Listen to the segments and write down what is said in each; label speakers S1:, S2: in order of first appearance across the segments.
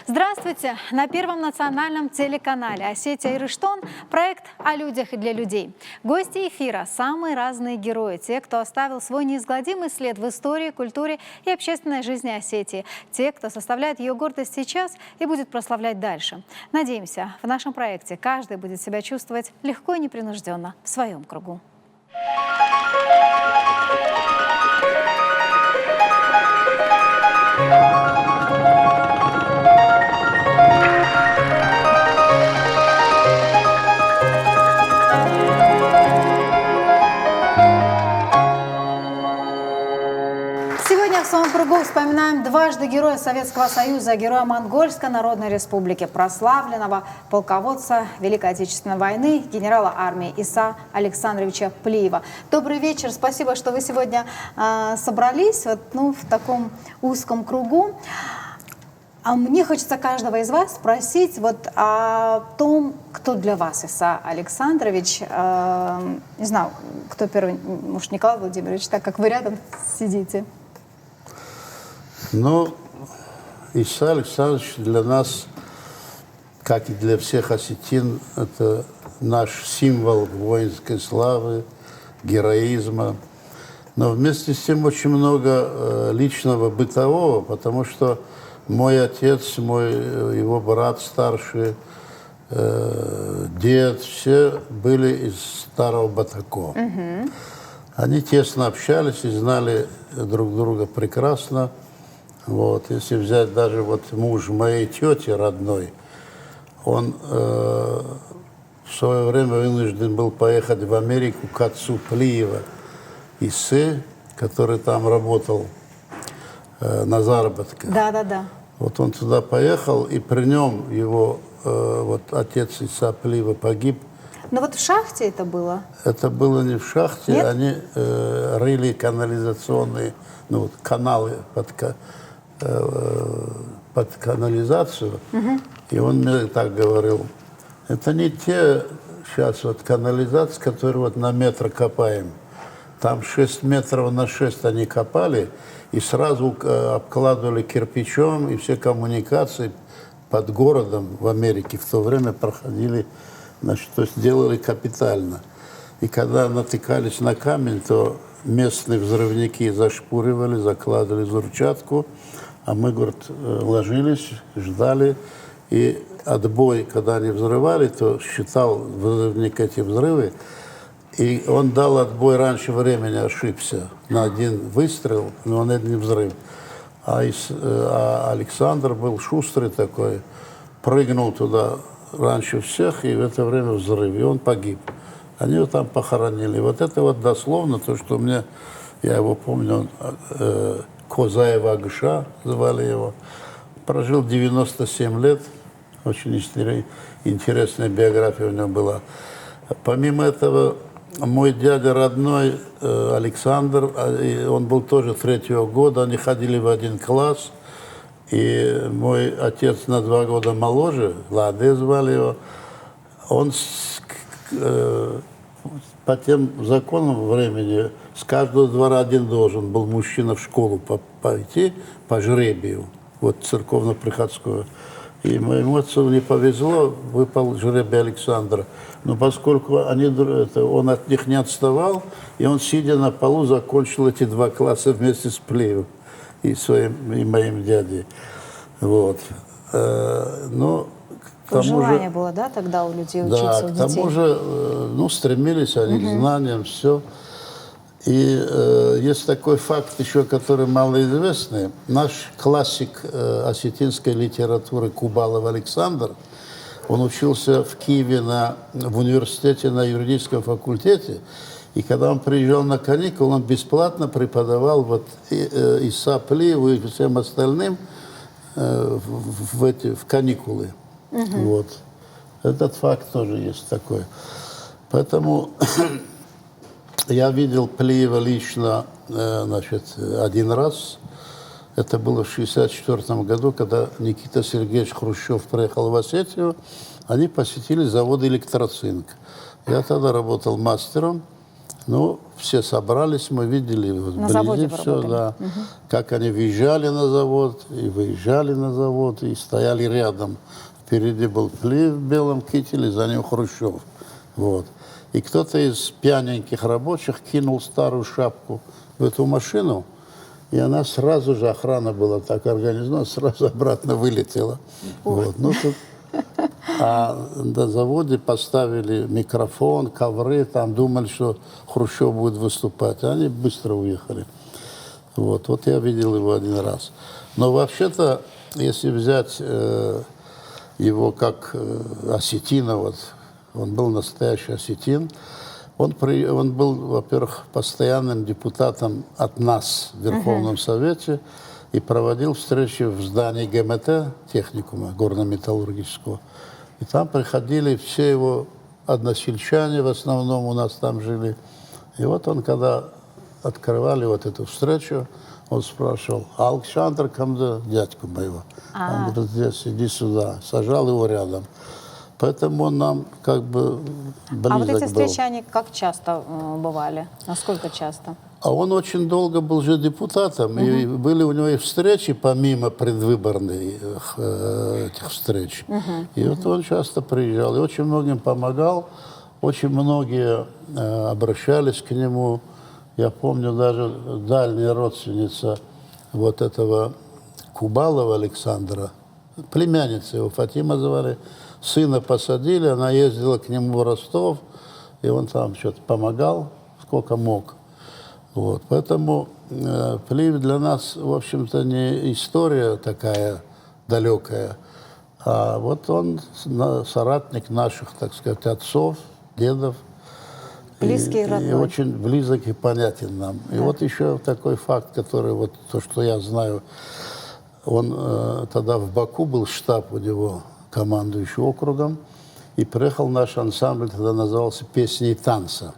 S1: Здравствуйте! На Первом национальном телеканале «Осетия и Рыштон» проект о людях и для людей. Гости эфира – самые разные герои, те, кто оставил свой неизгладимый след в истории, культуре и общественной жизни Осетии, те, кто составляет ее гордость сейчас и будет прославлять дальше. Надеемся, в нашем проекте каждый будет себя чувствовать легко и непринужденно в своем кругу. Сегодня в своем кругу вспоминаем дважды Героя Советского Союза, Героя Монгольской Народной Республики, прославленного полководца Великой Отечественной войны, генерала армии Иса Александровича Плиева. Добрый вечер, спасибо, что вы сегодня собрались в таком узком кругу. А мне хочется каждого из вас спросить о том, кто для вас Иса Александрович. Не знаю, кто первый, может, Николай Владимирович, так как вы рядом сидите.
S2: Ну, Иса Александрович для нас, как и для всех осетин, это наш символ воинской славы, героизма. Но вместе с тем очень много личного, бытового, потому что мой отец, его брат старший, дед, все были из Старого Батако. Они тесно общались и знали друг друга прекрасно. Вот. Если взять даже муж моей тети родной, он в свое время вынужден был поехать в Америку к отцу Плиева, Исы, который там работал на заработках.
S1: Да.
S2: Вот он туда поехал, и при нем его отец Иса Плиева погиб.
S1: Но в шахте это было?
S2: Это было не в шахте,
S1: нет?
S2: Они рыли канализационные, каналы под канализацию. И он мне так говорил: это не те сейчас канализации, которые на метр копаем. Там 6 метров на 6 они копали и сразу обкладывали кирпичом, и все коммуникации под городом в Америке в то время проходили, то есть делали капитально. И когда натыкались на камень, то местные взрывники зашпуривали, закладывали взрывчатку, а мы, ложились, ждали, и отбой, когда они взрывали, то считал взрывник эти взрывы, и он дал отбой раньше времени, ошибся на один выстрел, но он это не взрыв. А Александр был шустрый такой, прыгнул туда раньше всех, и в это время взрыв, и он погиб. Они его там похоронили. Вот это дословно то, что я его помню, Козаев Агыша звали его. Прожил 97 лет, очень интересная биография у него была. Помимо этого, мой дядя родной Александр, он был тоже 3-го года, они ходили в один класс. И мой отец на 2 года моложе, Ладе звали его, он по тем законам времени с каждого двора один должен был мужчина в школу пойти по жребию, церковно-приходскую. И моему отцу не повезло, выпал жребий Александра. Но поскольку он от них не отставал, и он, сидя на полу, закончил эти 2 класса вместе с Плиевым и моим дядей.
S1: Желание было, да, тогда у людей учиться, у детей?
S2: Да, к тому же, стремились они к знаниям, все. И есть такой факт еще, который малоизвестный. Наш классик осетинской литературы Кубалов Александр, он учился в Киеве в университете на юридическом факультете, и когда он приезжал на каникулы, он бесплатно преподавал Иса Плиеву и всем остальным в каникулы. Этот факт тоже есть такой. Поэтому я видел Плиева лично, один раз. Это было в 1964 году, когда Никита Сергеевич Хрущев приехал в Осетию. Они посетили завод «Электроцинк». Я тогда работал мастером. Ну, все собрались, мы видели вот
S1: На заводе
S2: вблизи
S1: вы
S2: все,
S1: работали.
S2: да, как они въезжали на завод и выезжали на завод, и стояли рядом. Впереди был Плиев в белом кителе, за ним Хрущев. Вот. И кто-то из пьяненьких рабочих кинул старую шапку в эту машину, и она сразу же, охрана была так организована, сразу обратно вылетела. Вот. Ну, тут, а на заводе поставили микрофон, ковры, там думали, что Хрущев будет выступать, а они быстро уехали. Вот я видел его один раз. Но вообще-то, если взять его как осетина, вот, он был настоящий осетин, он был, во-первых, постоянным депутатом от нас в Верховном Совете и проводил встречи в здании ГМТ, техникума горно-металлургического. И там приходили все его односельчане, в основном у нас там жили. И вот он, когда открывали вот эту встречу, он спрашивал: а Александр Камда, дядьку моего, он говорит: здесь, иди сюда, сажал его рядом. Поэтому он нам как бы близок
S1: А вот эти
S2: был.
S1: встречи, они как часто бывали? Насколько часто?
S2: А он очень долго был же депутатом, и были у него и встречи, помимо предвыборных этих встреч. И вот он часто приезжал, и очень многим помогал, очень многие обращались к нему. Я помню, даже дальняя родственница вот этого Кубалова Александра, племянница его, Фатима звали, сына посадили, она ездила к нему в Ростов, и он там что-то помогал, сколько мог. Вот. Поэтому Плиев для нас, в общем-то, не история такая далекая, а вот он соратник наших, так сказать, отцов, дедов.
S1: Близкий и родной.
S2: И очень близок и понятен нам. И вот еще такой факт, который, вот то, что я знаю, он тогда в Баку был, штаб у него, командующий округом, и приехал наш ансамбль, тогда назывался «Песни и танца».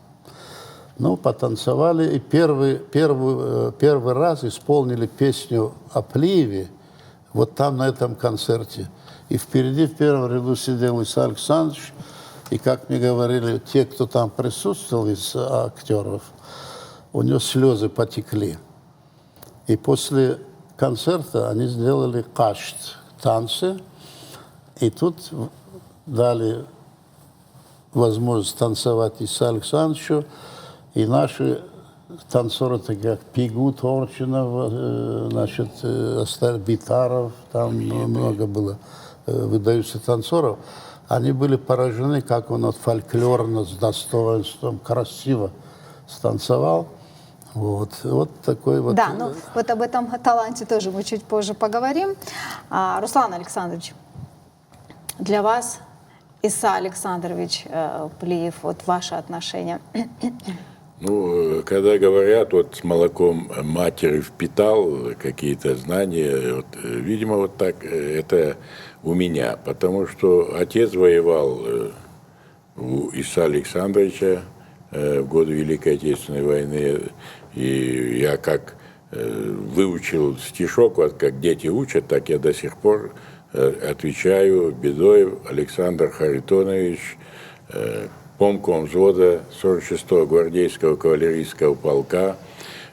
S2: Ну, потанцевали, и первый раз исполнили песню о Плиеве, вот там, на этом концерте. И впереди, в первом ряду сидел Иса Александрович, и, как мне говорили, те, кто там присутствовал из актеров, у него слезы потекли. И после концерта они сделали кашт, танцы, и тут дали возможность танцевать Иса Александровичу, и наши танцоры, такие как Пигу Торчинов, значит, Битаров, там много было выдающихся танцоров, они были поражены, как он вот фольклорно, с достоинством, красиво станцевал. Вот такой вот...
S1: Да, ну вот об этом таланте тоже мы чуть позже поговорим. Руслан Александрович, для вас Иса Александрович Плиев, вот ваши отношения?
S3: Ну, когда говорят, вот с молоком матери впитал какие-то знания, вот, видимо, вот так это у меня, потому что отец воевал у Иса Александровича в годы Великой Отечественной войны, и я как выучил стишок, вот как дети учат, так я до сих пор отвечаю: Бедоев Александр Харитонович, помком взвода 46-го гвардейского кавалерийского полка,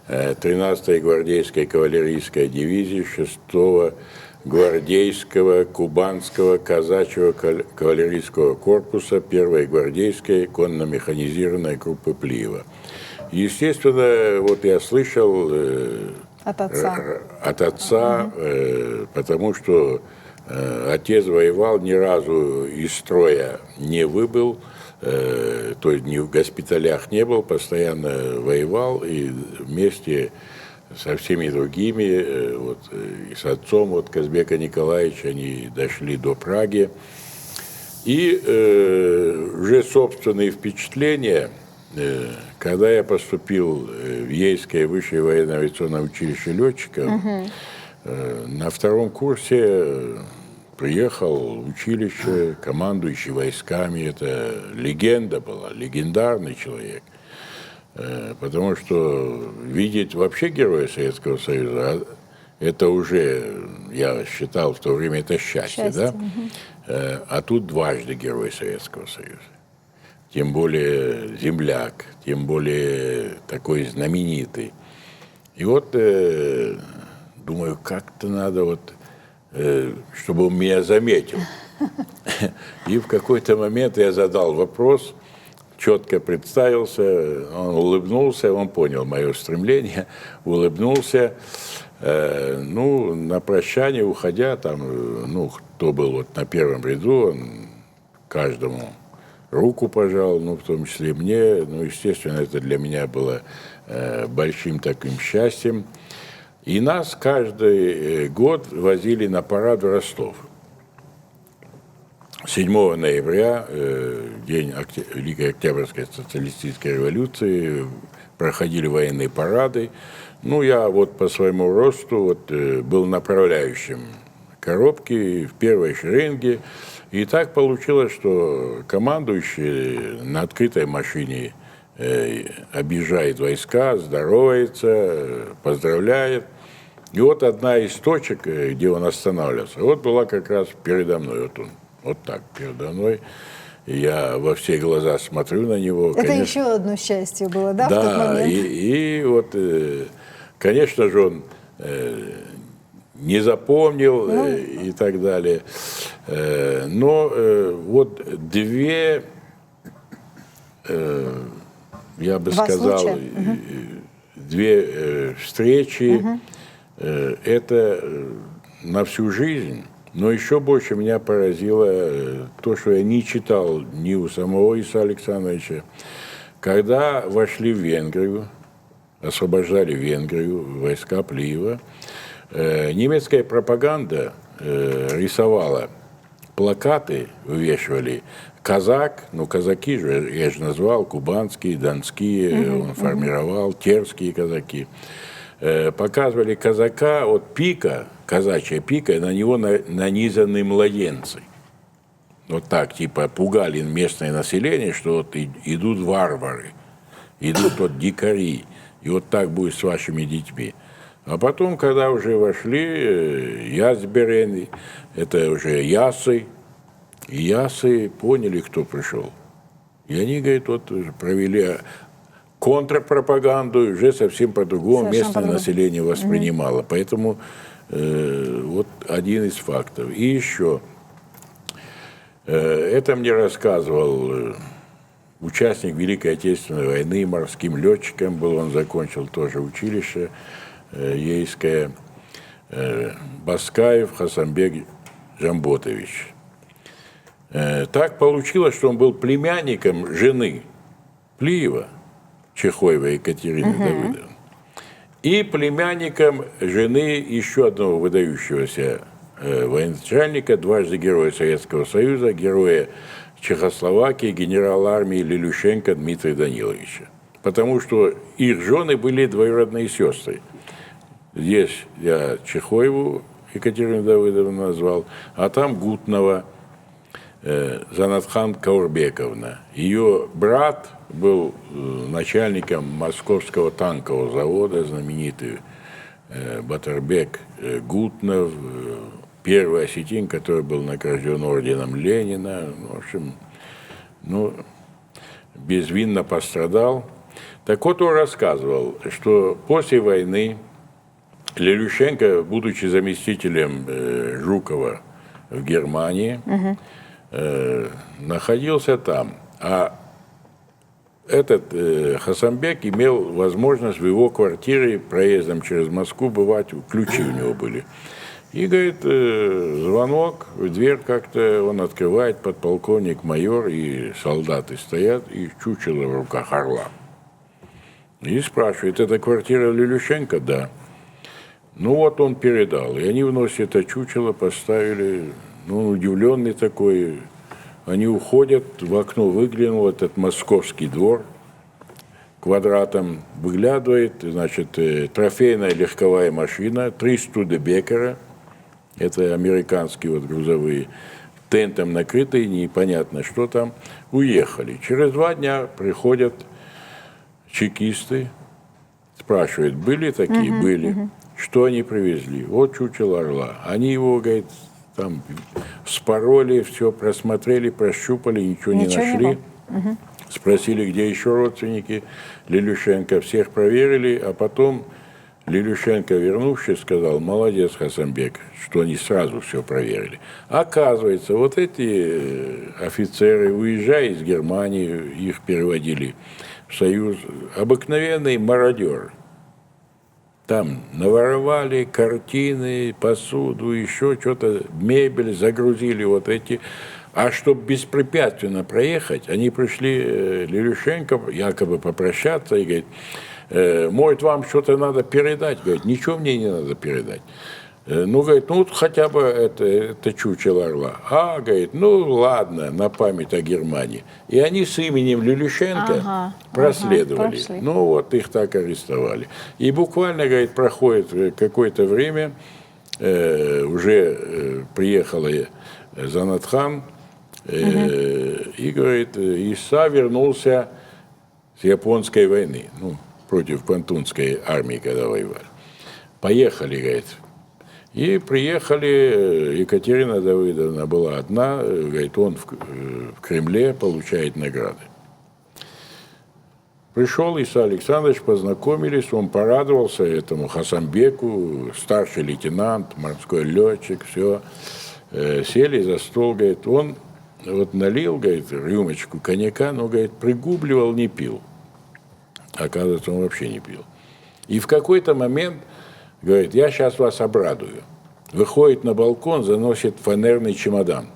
S3: 13-й гвардейской кавалерийской дивизии, 6-го гвардейского кубанского казачьего кавалерийского корпуса 1-й гвардейской конно-механизированной группы Плиева. Естественно, вот я слышал от отца, потому что отец воевал, ни разу из строя не выбыл, то есть ни в госпиталях не был, постоянно воевал, и вместе со всеми другими, вот, и с отцом вот, Казбека Николаевича, они дошли до Праги. И уже собственные впечатления, когда я поступил в Ейское высшее военно-авиационное училище летчиков, на 2-м курсе приехал в училище командующий войсками, это легенда была, легендарный человек, потому что видеть вообще героя Советского Союза, это уже, я считал в то время, это счастье. Да? А тут дважды герой Советского Союза. тем более земляк, тем более такой знаменитый. И вот думаю, как-то надо вот, чтобы он меня заметил. И в какой-то момент я задал вопрос, четко представился, он улыбнулся, он понял мое стремление, улыбнулся. Ну, на прощание, уходя, там, ну, кто был вот на первом ряду, он каждому руку пожал, ну, в том числе мне. Ну, естественно, это для меня было большим таким счастьем. И нас каждый год возили на парад в Ростов. 7 ноября, день Великой Октябрьской социалистической революции, проходили военные парады. Ну, я вот по своему росту вот, был направляющим коробки в первой шеренге. И так получилось, что командующий на открытой машине объезжает войска, здоровается, поздравляет. И вот одна из точек, где он останавливался, вот была как раз передо мной. Вот он, вот так передо мной. И я во все глаза смотрю на него.
S1: Это
S3: конечно,
S1: еще одно счастье было, да, в тот
S3: да,
S1: момент?
S3: и вот, конечно же, он не запомнил и так далее. Но вот две, я бы
S1: Два
S3: сказал,
S1: случая.
S3: две встречи, это на всю жизнь. Но еще больше меня поразило то, что я не читал ни у самого Иса Александровича. Когда вошли в Венгрию, освобождали Венгрию, войска Плиева, немецкая пропаганда рисовала плакаты, вывешивали казак, ну казаки же, я же назвал, кубанские, донские, он формировал, терские казаки. Показывали казака от пика, казачья пика, на него нанизаны младенцы. Вот так, типа, пугали местное население, что вот идут варвары, идут вот дикари, и вот так будет с вашими детьми. А потом, когда уже вошли Ясберен, это уже ясы, и ясы поняли, кто пришел. И они, говорят, вот провели контрпропаганду, уже совсем по-другому местное население воспринимало. Поэтому вот один из фактов. И еще, это мне рассказывал участник Великой Отечественной войны, морским летчиком был, он закончил тоже училище ейское, Баскаев Хасамбек Жамботович. Так получилось, что он был племянником жены Плиева, Чехоевой Екатерины Давыдовны, и племянником жены еще одного выдающегося военачальника, дважды Героя Советского Союза, героя Чехословакии, генерала армии Лелюшенко Дмитрия Даниловича. Потому что их жены были двоюродные сестры. Здесь я Чехоеву Екатерину Давыдовну назвал, а там Гутнова Занатхан Каурбековна. Ее брат был начальником Московского танкового завода, знаменитый Батырбек Гутнов, первый осетин, который был награжден орденом Ленина. В общем, ну, безвинно пострадал. Так вот, он рассказывал, что после войны Лелюшенко, будучи заместителем Жукова в Германии, находился там. А этот Хасамбек имел возможность в его квартире проездом через Москву бывать, ключи у него были. И, говорит, звонок, в дверь как-то он открывает, подполковник, майор, и солдаты стоят, и чучело в руках орла. И спрашивает, это квартира Лелюшенко? Да. Ну вот он передал. И они вносят это чучело, поставили, ну, удивленный такой. Они уходят, в окно выглянул этот московский двор, квадратом выглядывает, значит, трофейная легковая машина, 3 Студебекера, это американские вот грузовые, тентом накрытые, непонятно что там, уехали. Через 2 дня приходят чекисты, спрашивают, были такие? Были. Что они привезли? Вот чучело орла. Они его, говорит, там спороли, все просмотрели, прощупали, ничего не нашли. Спросили, где еще родственники Лилющенко. Всех проверили, а потом Лилющенко, вернувшись, сказал: молодец, Хасанбек, что они сразу все проверили. Оказывается, вот эти офицеры, уезжая из Германии, их переводили в Союз, обыкновенные мародеры. Там наворовали картины, посуду, еще что-то, мебель, загрузили вот эти. А чтобы беспрепятственно проехать, они пришли Лилющенко якобы попрощаться и говорит: может, вам что-то надо передать? Говорит: ничего мне не надо передать. Ну, говорит, ну, хотя бы это чучело орла. А, говорит, ну, ладно, на память о Германии. И они с именем Лилющенко проследовали. Ну, вот их так арестовали. И буквально, говорит, проходит какое-то время, уже приехала Занатхан, и, говорит, Иса вернулся с японской войны, ну, против Квантунской армии, когда воевали. Поехали, говорит. И приехали, Екатерина Давыдовна была одна, говорит, он в Кремле получает награды. Пришел Иса Александрович, познакомились, он порадовался этому Хасанбеку, старший лейтенант, морской летчик, все. Сели за стол, говорит, он вот налил, говорит, рюмочку коньяка, но, говорит, пригубливал, не пил. Оказывается, он вообще не пил. И в какой-то момент говорит: я сейчас вас обрадую. Выходит на балкон, заносит фанерный чемодан.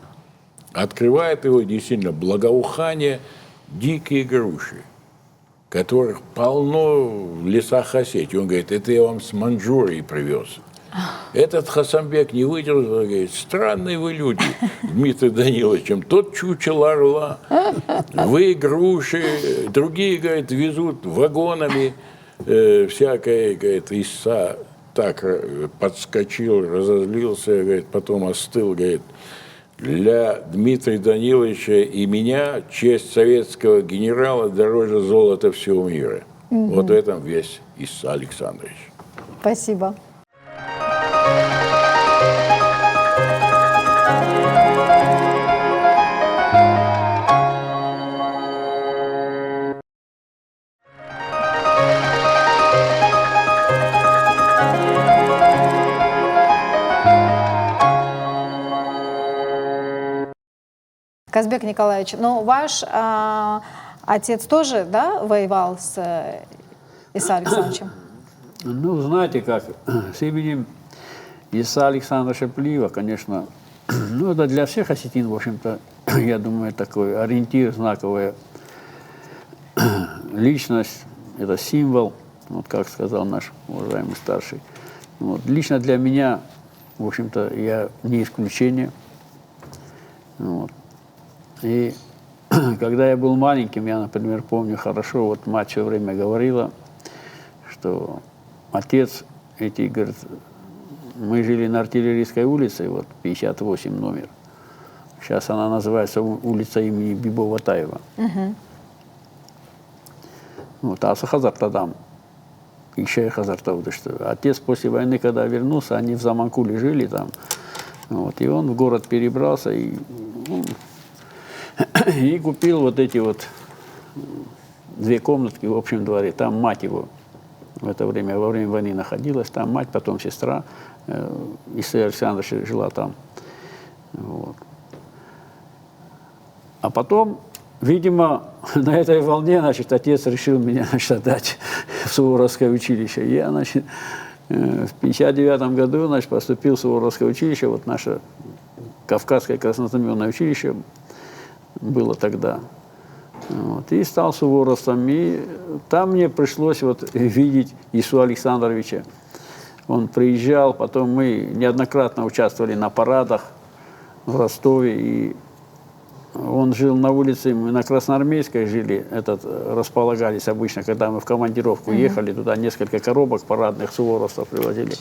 S3: Открывает его, действительно, благоухание, дикие груши, которых полно в лесах Осетии. Он говорит: это я вам с Маньчжурии привез. Этот Хасанбек не выдержал, говорит: странные вы люди, Дмитрий Данилович, тот чучело орла, вы груши, другие, говорит, везут вагонами всякое, говорит, Иса так подскочил, разозлился, говорит, потом остыл, говорит: для Дмитрия Даниловича и меня честь советского генерала дороже золота всего мира. Вот в этом весь Иса Александрович.
S1: Спасибо. Казбек Николаевич, ну ваш отец тоже, да, воевал с Иса Александровичем?
S4: Ну, знаете как, с именем Иса Александровича Плиева, конечно, ну, это для всех осетин, в общем-то, я думаю, такой ориентир, знаковая личность, это символ, вот как сказал наш уважаемый старший. Вот. Лично для меня, в общем-то, я не исключение. Вот. И когда я был маленьким, я, например, помню хорошо, вот мать все время говорила, что отец, говорит, мы жили на Артиллерийской улице, вот 58 номер. Сейчас она называется улица имени Бибо-Ватаева. Вот, а Хазартадам, еще и Хазартауды, что отец после войны, когда вернулся, они в Заманкуле жили там, вот, и он в город перебрался и купил вот эти вот 2 комнатки в общем дворе. Там мать его в это время, во время войны находилась, там мать, потом сестра Иса Александровича жила там. Вот. А потом, видимо, на этой волне, значит, отец решил меня, значит, отдать в Суворовское училище. Я, значит, в 59 году, значит, поступил в Суворовское училище, вот наше Кавказское краснознаменное училище было тогда. Вот, и стал суворовцем. И там мне пришлось вот видеть Ису Александровича. Он приезжал, потом мы неоднократно участвовали на парадах в Ростове. И он жил на улице, мы на Красноармейской жили, располагались обычно, когда мы в командировку ехали, туда несколько коробок парадных суворовцев привозили.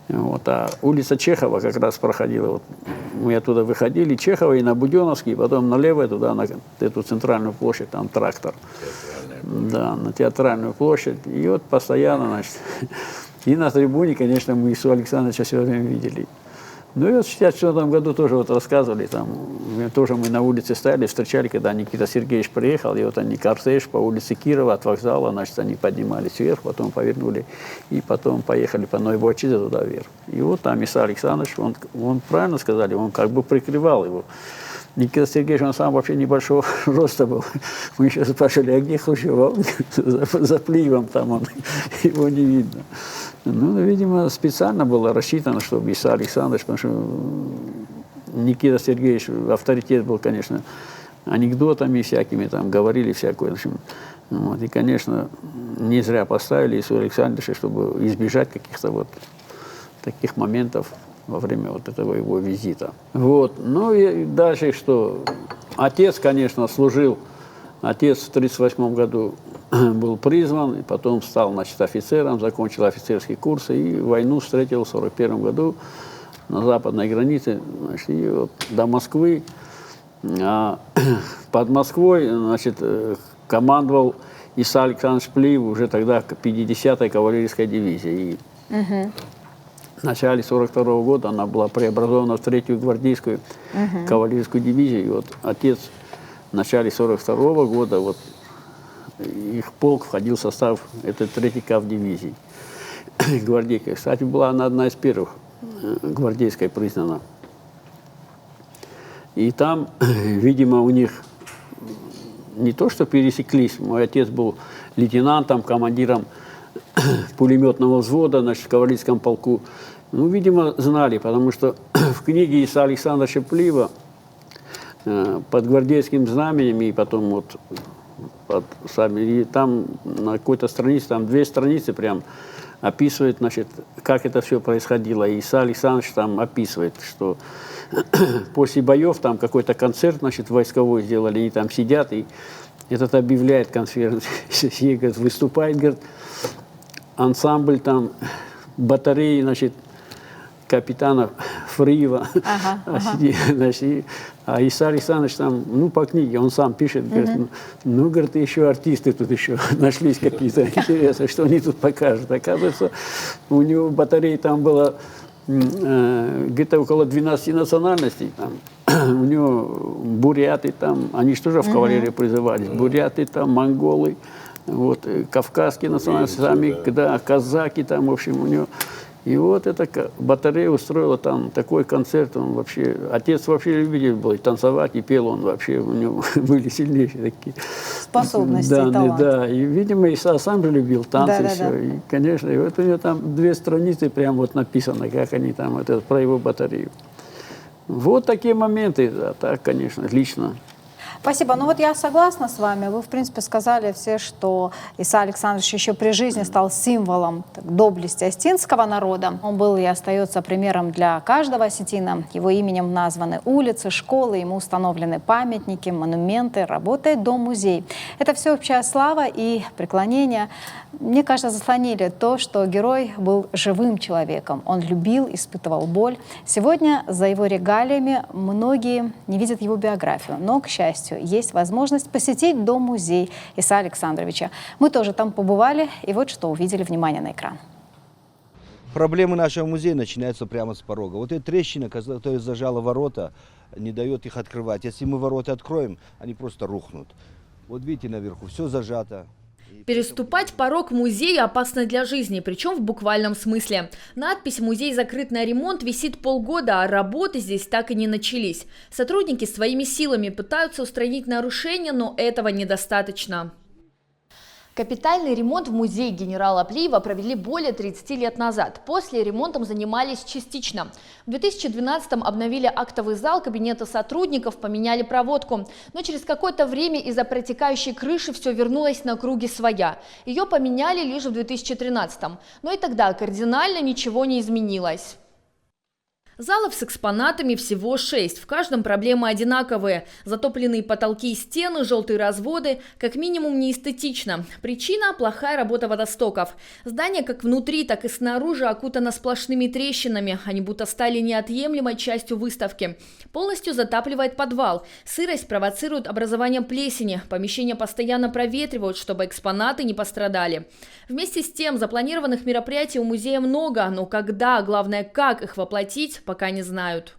S4: Вот, а улица Чехова как раз проходила. Вот, мы оттуда выходили, Чехова и на Буденовский, потом налево туда, на эту центральную площадь, там трактор. Да, на Театральную площадь. И вот постоянно, значит, и на трибуне, конечно, мы Ису Александровича все время видели. Ну и вот в 1964 году тоже вот рассказывали, там, тоже мы на улице стояли, встречали, когда Никита Сергеевич приехал, и вот они кортеж по улице Кирова от вокзала, значит, они поднимались вверх, потом повернули, и потом поехали по Новобочизе туда вверх. И вот там Иса Александрович, он правильно сказали, он как бы прикрывал его. Никита Сергеевич, он сам вообще небольшого роста был. Мы еще спрашивали, а где Хрущев? За Пливом там он, его не видно. Ну, видимо, специально было рассчитано, чтобы Иса Александрович, потому что Никита Сергеевич, авторитет был, конечно, анекдотами всякими, там, говорили всякое. В общем, вот, и, конечно, не зря поставили Ису Александровича, чтобы избежать каких-то вот таких моментов во время вот этого его визита. Вот. Ну и дальше что? Отец, конечно, служил. Отец в 1938 году был призван, и потом стал, значит, офицером, закончил офицерские курсы и войну встретил в 1941 году на западной границе, значит, и вот до Москвы. Под Москвой, значит, командовал Иса Александрович Плиев уже тогда 50-й кавалерийской дивизией. В начале 1942 года она была преобразована в 3-ю гвардейскую кавалерийскую дивизию. И вот отец в начале 1942 года, вот, их полк входил в состав этой 3-й кавдивизии гвардейской. Кстати, была она одна из первых гвардейской признана. И там, видимо, у них не то что пересеклись, мой отец был лейтенантом, командиром пулеметного взвода, значит, в кавалерийском полку. Ну, видимо, знали, потому что в книге Иса Александровича Плиева под гвардейским знаменем и потом вот и там на какой-то странице, там 2 страницы прям описывает, значит, как это все происходило. И Иса Александрович там описывает, что после боев там какой-то концерт, значит, войсковой сделали, они там сидят, и этот объявляет конференции, говорит, выступает, говорит, ансамбль там батареи, значит, капитана Фриева. Значит, а Иса Александрович там, ну, по книге, он сам пишет, говорит, ну, говорит, еще артисты тут еще нашлись какие-то интересные, что они тут покажут. Оказывается, у него батареи там было где-то около 12 национальностей. Там. У него буряты там, они же тоже в кавалерии призывались, буряты там, монголы, вот, кавказские национальности, сами, да, казаки там, в общем, у него. И вот эта батарея устроила там такой концерт, он вообще, отец вообще любитель был танцевать, и пел он вообще, у него были сильнейшие такие
S1: способности,
S4: да,
S1: талант.
S4: Да, и, видимо, Иса сам же любил танцы,
S1: да,
S4: все.
S1: да.
S4: И, конечно, и вот у него там 2 страницы прям вот написано, как они там, это, про его батарею. Вот такие моменты, а так, конечно, лично.
S1: Спасибо. Ну вот я согласна с вами. Вы, в принципе, сказали все, что Иса Александрович еще при жизни стал символом доблести осетинского народа. Он был и остается примером для каждого осетина. Его именем названы улицы, школы, ему установлены памятники, монументы, работает дом-музей. Это всеобщая слава и преклонение, мне кажется, заслонили то, что герой был живым человеком. Он любил, испытывал боль. Сегодня за его регалиями многие не видят его биографию, но, к счастью, есть возможность посетить дом-музей Иса Александровича. Мы тоже там побывали, и вот что увидели. Внимание на экран.
S5: Проблемы нашего музея начинаются прямо с порога. Вот эта трещина, которая зажала ворота, не дает их открывать. Если мы ворота откроем, они просто рухнут. Вот видите наверху, все зажато.
S6: Переступать порог музея опасно для жизни, причем в буквальном смысле. Надпись «Музей закрыт на ремонт» висит полгода, а работы здесь так и не начались. Сотрудники своими силами пытаются устранить нарушения, но этого недостаточно. Капитальный ремонт в музее генерала Плиева провели более 30 лет назад. После ремонтом занимались частично. В 2012-м обновили актовый зал, кабинеты сотрудников, поменяли проводку. Но через какое-то время из-за протекающей крыши все вернулось на круги своя. Ее поменяли лишь в 2013-м. Но и тогда кардинально ничего не изменилось. Залов с экспонатами всего 6, в каждом проблемы одинаковые. Затопленные потолки и стены, желтые разводы, как минимум неэстетично. Причина – плохая работа водостоков. Здание как внутри, так и снаружи окутано сплошными трещинами, они будто стали неотъемлемой частью выставки. Полностью затапливает подвал. Сырость провоцирует образование плесени, помещения постоянно проветривают, чтобы экспонаты не пострадали. Вместе с тем, запланированных мероприятий у музея много, но когда, а главное как их воплотить – пока не знают.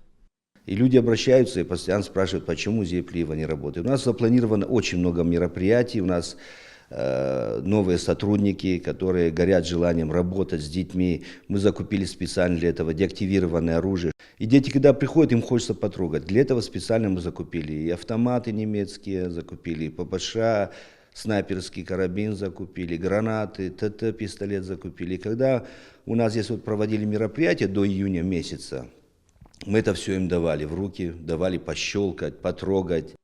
S5: И люди обращаются и постоянно спрашивают, почему музей Плиева не работает. У нас запланировано очень много мероприятий, у нас новые сотрудники, которые горят желанием работать с детьми. Мы закупили специально для этого деактивированное оружие. И дети, когда приходят, им хочется потрогать. Для этого специально мы закупили и автоматы немецкие, закупили и ППШ, снайперский карабин закупили, гранаты, ТТ-пистолет закупили. И когда у нас здесь вот проводили мероприятия до июня месяца, мы это все им давали в руки, давали пощелкать, потрогать.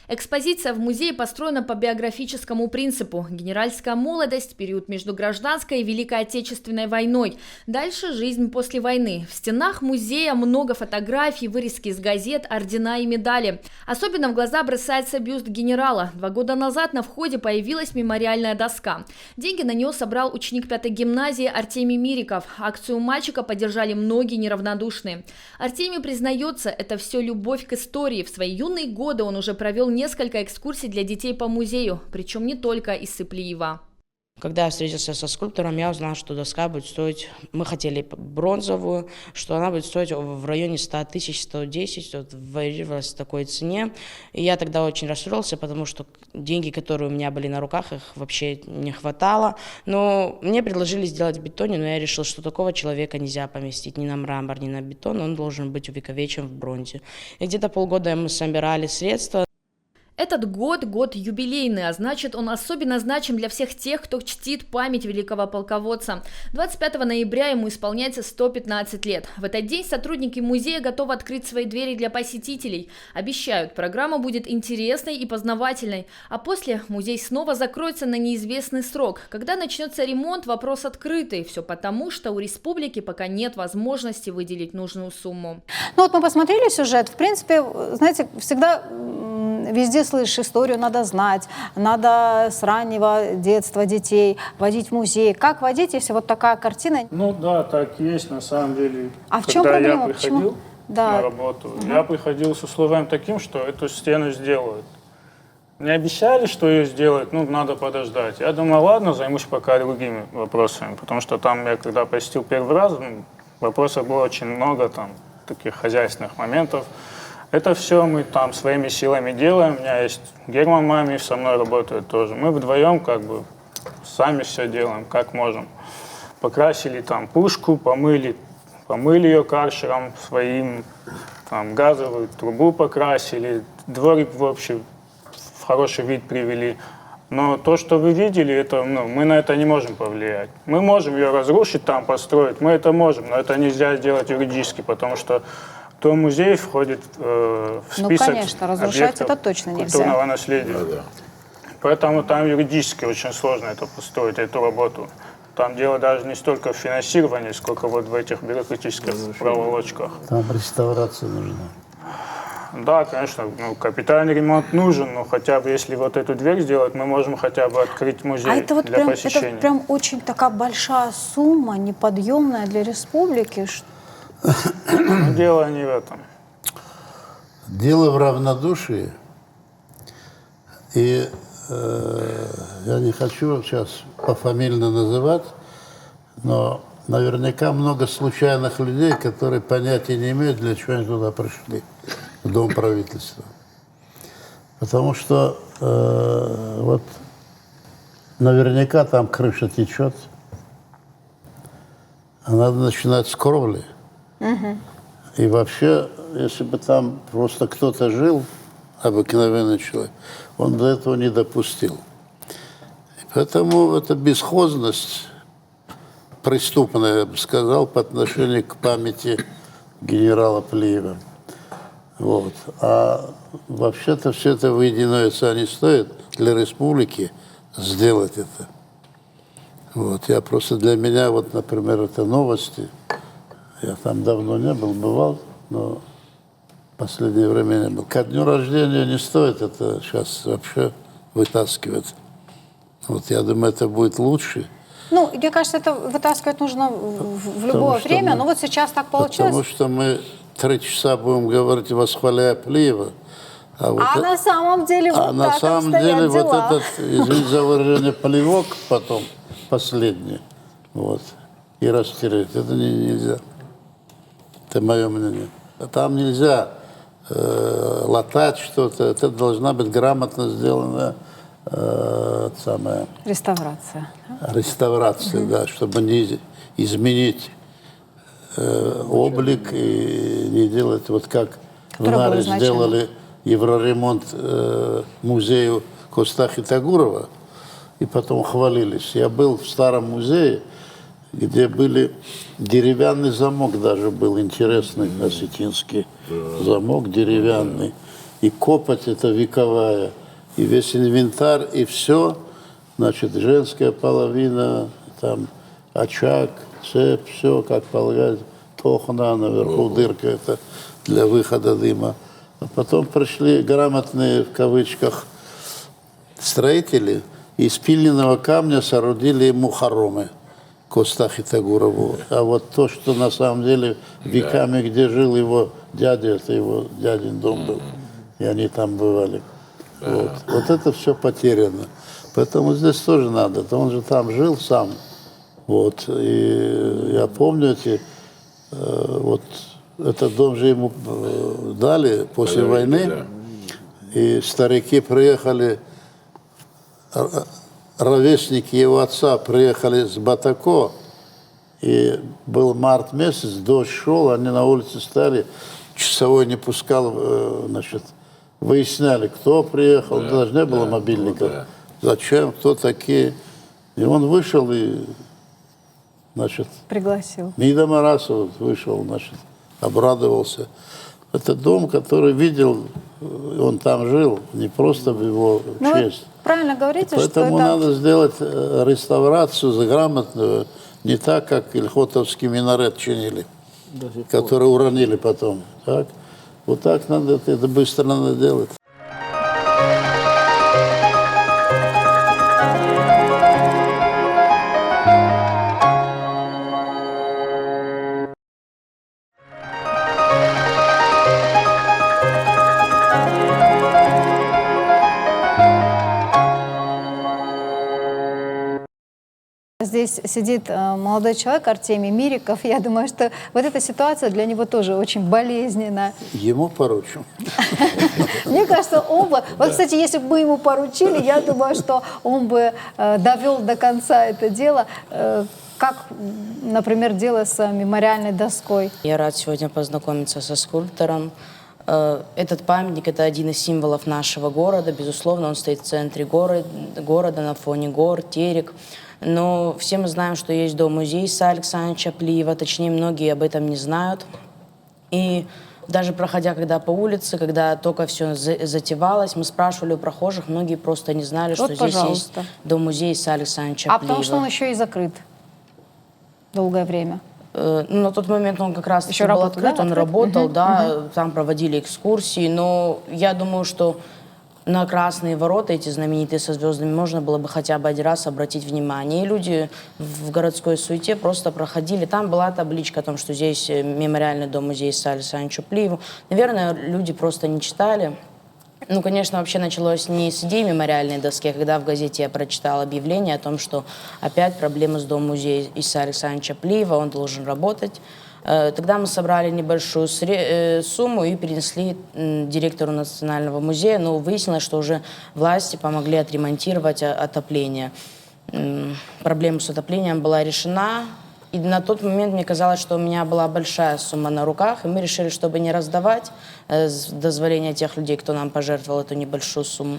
S6: Экспозиция в музее построена по биографическому принципу. Генеральская молодость, период между гражданской и Великой Отечественной войной. Дальше жизнь после войны. В стенах музея много фотографий, вырезки из газет, ордена и медали. Особенно в глаза бросается бюст генерала. 2 года назад на входе появилась мемориальная доска. Деньги на нее собрал ученик 5-й гимназии Артемий Мириков. Акцию мальчика поддержали многие неравнодушные. Артемий признается, это все любовь к истории. В свои юные годы он уже провел несколько экскурсий для детей по музею, причем не только из Сыплиева.
S7: Когда я встретился со скульптором, я узнал, что доска будет стоить, мы хотели бронзовую, что она будет стоить в районе 100 тысяч, 110, вот, варьировалась в такой цене. И я тогда очень расстроился, потому что деньги, которые у меня были на руках, их вообще не хватало. Но мне предложили сделать в бетоне, но я решил, что такого человека нельзя поместить ни на мрамор, ни на бетон, он должен быть увековечен в бронзе. И где-то полгода мы собирали средства.
S6: Этот год юбилейный, а значит, он особенно значим для всех тех, кто чтит память великого полководца. 25 ноября ему исполняется 115 лет. В этот день сотрудники музея готовы открыть свои двери для посетителей. Обещают, программа будет интересной и познавательной. А после музей снова закроется на неизвестный срок. Когда начнется ремонт, вопрос открытый. Все потому, что у республики пока нет возможности выделить нужную сумму.
S1: Ну вот мы посмотрели сюжет. В принципе, знаете, всегда везде слышишь, историю надо знать, надо с раннего детства детей водить в музей. Как водить, если вот такая картина?
S8: Ну да, так есть на самом деле.
S1: А в чем
S8: Когда
S1: проблема?
S8: я приходил на работу, я приходил с условием таким, что эту стену сделают. Мне обещали, что ее сделают, ну надо подождать. Я думаю, ладно, займусь пока другими вопросами, потому что там я когда посетил первый раз, вопросов было очень много, там таких хозяйственных моментов. Это все мы там своими силами делаем. У меня есть Герман Мамиев, со мной работает тоже. Мы вдвоем как бы сами все делаем, как можем. Покрасили там пушку, помыли ее каршером своим, там газовую трубу покрасили, дворик в общем в хороший вид привели. Но то, что вы видели, это, мы на это не можем повлиять. Мы можем ее разрушить, там построить, мы это можем, но это нельзя сделать юридически, потому что то музей входит в список
S1: конечно, разрушать это точно нельзя.
S8: Культурного наследия. Да. Поэтому там юридически очень сложно это построить, эту работу. Там дело даже не столько в финансировании, сколько вот в этих бюрократических проволочках.
S2: Там реставрация нужна.
S8: Да, конечно, капитальный ремонт нужен, но хотя бы если вот эту дверь сделать, мы можем хотя бы открыть музей
S1: это вот
S8: для посещения.
S1: Это прям очень такая большая сумма, неподъемная для республики.
S8: Но дело не в этом.
S2: Дело в равнодушии. И я не хочу сейчас пофамильно называть, но наверняка много случайных людей, которые понятия не имеют, для чего они туда пришли, в Дом правительства. Потому что вот наверняка там крыша течет, а надо начинать с кровли. И вообще, если бы там просто кто-то жил, обыкновенный человек, он до этого не допустил. И поэтому эта бесхозность преступная, я бы сказал, по отношению к памяти генерала Плиева. Вот. А вообще-то все это выединое не стоит для республики сделать это. Вот. Я просто для меня, вот, например, это новости. Я там давно не был, бывал, но в последнее время не был. Ко дню рождения не стоит это сейчас вообще вытаскивать. Вот я думаю, это будет лучше.
S1: Ну, мне кажется, это вытаскивать нужно в любое время, но вот сейчас так получилось.
S2: Потому что мы 3 часа будем говорить, восхваляя Плиева.
S1: На самом деле вот
S2: на
S1: так
S2: самом деле вот этот, извините за выражение, плевок потом, последний, вот, и растереть, это нельзя. Это мое мнение. Там нельзя латать что-то. Это должна быть грамотно сделана
S1: Реставрация.
S2: реставрация, да, чтобы не изменить облик и не делать вот как в
S1: Которое было
S2: Наре
S1: изначально.
S2: сделали евроремонт музею Костахи Тагурова и потом хвалились. Я был в старом музее, где были деревянный замок даже был интересный, осетинский замок деревянный. И копоть это вековая, и весь инвентарь, и все, значит, женская половина, там, очаг, цепь, все, как полагается, тохна, наверху дырка, это для выхода дыма. А потом пришли грамотные, в кавычках, строители, и из пиленного камня соорудили ему хоромы Костахи Тагурову. А вот то, что на самом деле веками, где жил его дядя, это его дядин дом был, и они там бывали. Вот это все потеряно. Поэтому здесь тоже надо. Он же там жил сам. Вот. И я помню вот этот дом же ему дали после войны. И старики приехали, ровесники его отца приехали с Батако. И был март месяц, дождь шел, они на улице стали, часовой не пускал, значит, выясняли, кто приехал, даже не было мобильников, зачем, кто такие. И он вышел и, значит,
S1: Пригласил.
S2: Мида Марасов вышел, значит, обрадовался. Это дом, который видел, он там жил, не просто в его
S1: Ну,
S2: честь.
S1: вы правильно говорите,
S2: Поэтому
S1: что это...
S2: надо сделать реставрацию грамотную, не так, как Ильхотовский минарет чинили, который уронили потом. Так? Вот так надо, это быстро надо делать.
S1: Здесь сидит молодой человек Артемий Мириков. Я думаю, что вот эта ситуация для него тоже очень болезненна.
S2: Ему поручу.
S1: Мне кажется, он бы... Вот, кстати, если бы мы ему поручили, я думаю, что он бы довел до конца это дело. Как, например, дело с мемориальной доской.
S7: Я рад сегодня познакомиться со скульптором. Этот памятник – это один из символов нашего города. Безусловно, он стоит в центре города на фоне гор, терек. Но все мы знаем, что есть дом-музей Исаака Александровича Плиева, точнее, многие об этом не знают. И даже проходя когда по улице, когда только все затевалось, мы спрашивали у прохожих, многие просто не знали,
S1: Вот,
S7: что здесь есть
S1: пожалуйста.
S7: дом-музей Исаака Александровича
S1: А
S7: Плиева.
S1: потому что он еще и закрыт долгое время.
S7: На тот момент он как раз
S1: Еще
S7: был
S1: работал,
S7: открыт,
S1: да?
S7: он
S1: Открыт?
S7: работал, да, там проводили экскурсии, но я думаю, что на Красные ворота, эти знаменитые со звездами, можно было бы хотя бы один раз обратить внимание. И люди в городской суете просто проходили. Там была табличка о том, что здесь мемориальный дом-музей Исаака Александровича Плиева. Наверное, люди просто не читали. Ну, конечно, вообще началось не с идеи мемориальной доски, а когда в газете я прочитала объявление о том, что опять проблемы с дом-музеем Исаака Александровича Плиева, он должен работать. Тогда мы собрали небольшую сумму и перенесли директору Национального музея, но выяснилось, что уже власти помогли отремонтировать отопление. Проблема с отоплением была решена, и на тот момент мне казалось, что у меня была большая сумма на руках, и мы решили, чтобы не раздавать с дозволения тех людей, кто нам пожертвовал эту небольшую сумму,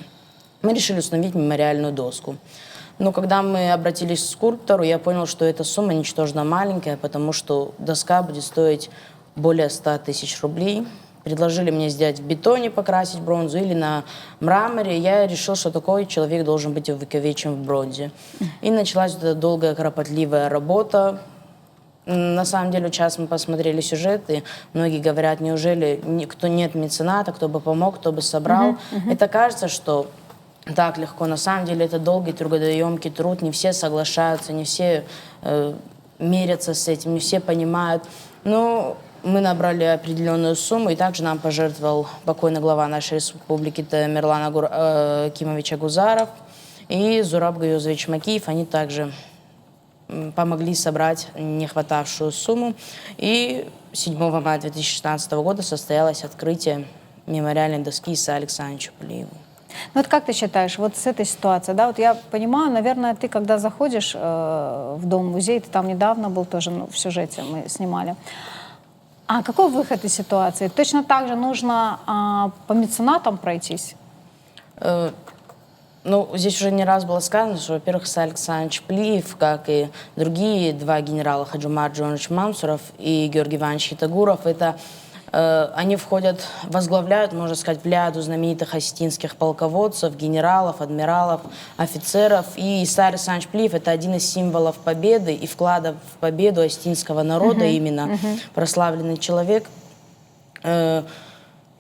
S7: мы решили установить мемориальную доску. Но когда мы обратились к скульптору, я понял, что эта сумма ничтожно маленькая, потому что доска будет стоить более 100 тысяч рублей. Предложили мне сделать в бетоне, покрасить бронзу или на мраморе. Я решил, что такой человек должен быть увековечен в бронзе. И началась эта долгая, кропотливая работа. На самом деле, сейчас мы посмотрели сюжеты, многие говорят, неужели нет мецената, кто бы помог, кто бы собрал. Это кажется, что так легко. На самом деле это долгий, трудоемкий труд. Не все соглашаются, не все мерятся с этим, не все понимают. Но мы набрали определенную сумму, и также нам пожертвовал покойный глава нашей республики Тамерлан Кимович Агузаров и Зураб Гаюзович Макиев. Они также помогли собрать нехватавшую сумму. И 7 мая 2016 года состоялось открытие мемориальной доски Исаи Александровичу Плиеву.
S1: Ну вот как ты считаешь, вот с этой ситуацией, да, вот я понимаю, наверное, ты когда заходишь в дом-музей, ты там недавно был тоже, ну, в сюжете мы снимали. А какой выход из ситуации? Точно так же нужно по меценатам пройтись?
S7: Ну, здесь уже не раз было сказано, что, во-первых, Исаи Александрович Плиев, как и другие два генерала, Хаджимар Джонович Мансуров и Георгий Иванович Хитагуров, они возглавляют, можно сказать, плеяду знаменитых осетинских полководцев, генералов, адмиралов, офицеров. И Исаи Александрович Плиев – это один из символов победы и вклада в победу осетинского народа, именно прославленный человек.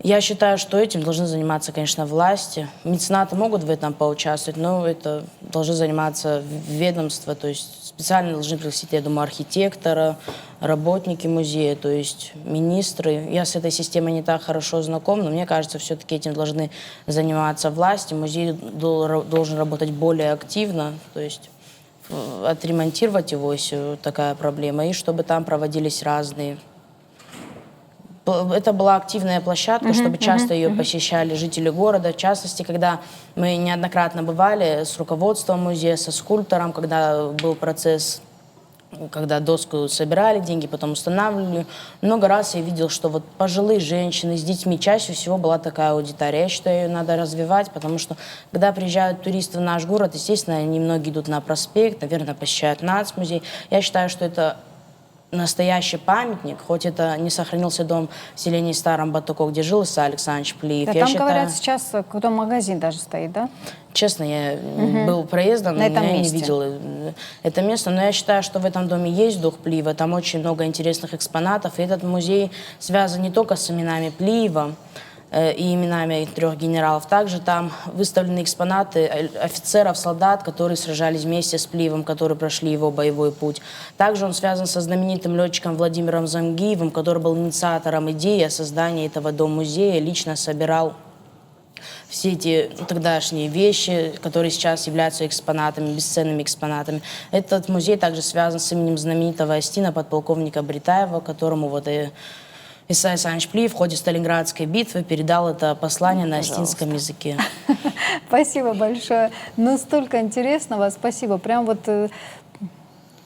S7: Я считаю, что этим должны заниматься, конечно, власти. Меценаты могут в этом поучаствовать, но это должны заниматься ведомства, то есть специально должны пригласить, я думаю, архитектора, работники музея, то есть министры. Я с этой системой не так хорошо знаком, но мне кажется, все-таки этим должны заниматься власти. Музей должен работать более активно, то есть отремонтировать его, если такая проблема, и чтобы там проводились разные... Это была активная площадка, чтобы часто ее посещали жители города. В частности, когда мы неоднократно бывали с руководством музея, со скульптором, когда был процесс, когда доску собирали, деньги потом устанавливали. Много раз я видел, что вот пожилые женщины с детьми чаще всего была такая аудитория. Я считаю, ее надо развивать, потому что когда приезжают туристы в наш город, естественно, они многие идут на проспект, наверное, посещают нацмузей. Я считаю, что это настоящий памятник, хоть это не сохранился дом в селении Старом Батуко, где жил Исаи Александрович Плиев.
S1: Да, там, говорят, сейчас какой-то магазин даже стоит, да?
S7: Честно, я был проездом, но я не видел это место. Но я считаю, что в этом доме есть дух Плиева, там очень много интересных экспонатов. И этот музей связан не только с именами Плиева и именами 3 генералов. Также там выставлены экспонаты офицеров, солдат, которые сражались вместе с Плиевым, которые прошли его боевой путь. Также он связан со знаменитым летчиком Владимиром Замгиевым, который был инициатором идеи о создании этого дома-музея, лично собирал все эти тогдашние вещи, которые сейчас являются экспонатами, бесценными экспонатами. Этот музей также связан с именем знаменитого Остина, подполковника Бритаева, которому Исаи Александрович Плиев в ходе Сталинградской битвы передал это послание на остинском языке.
S1: Спасибо большое. Ну, столько интересного. Спасибо. Прям вот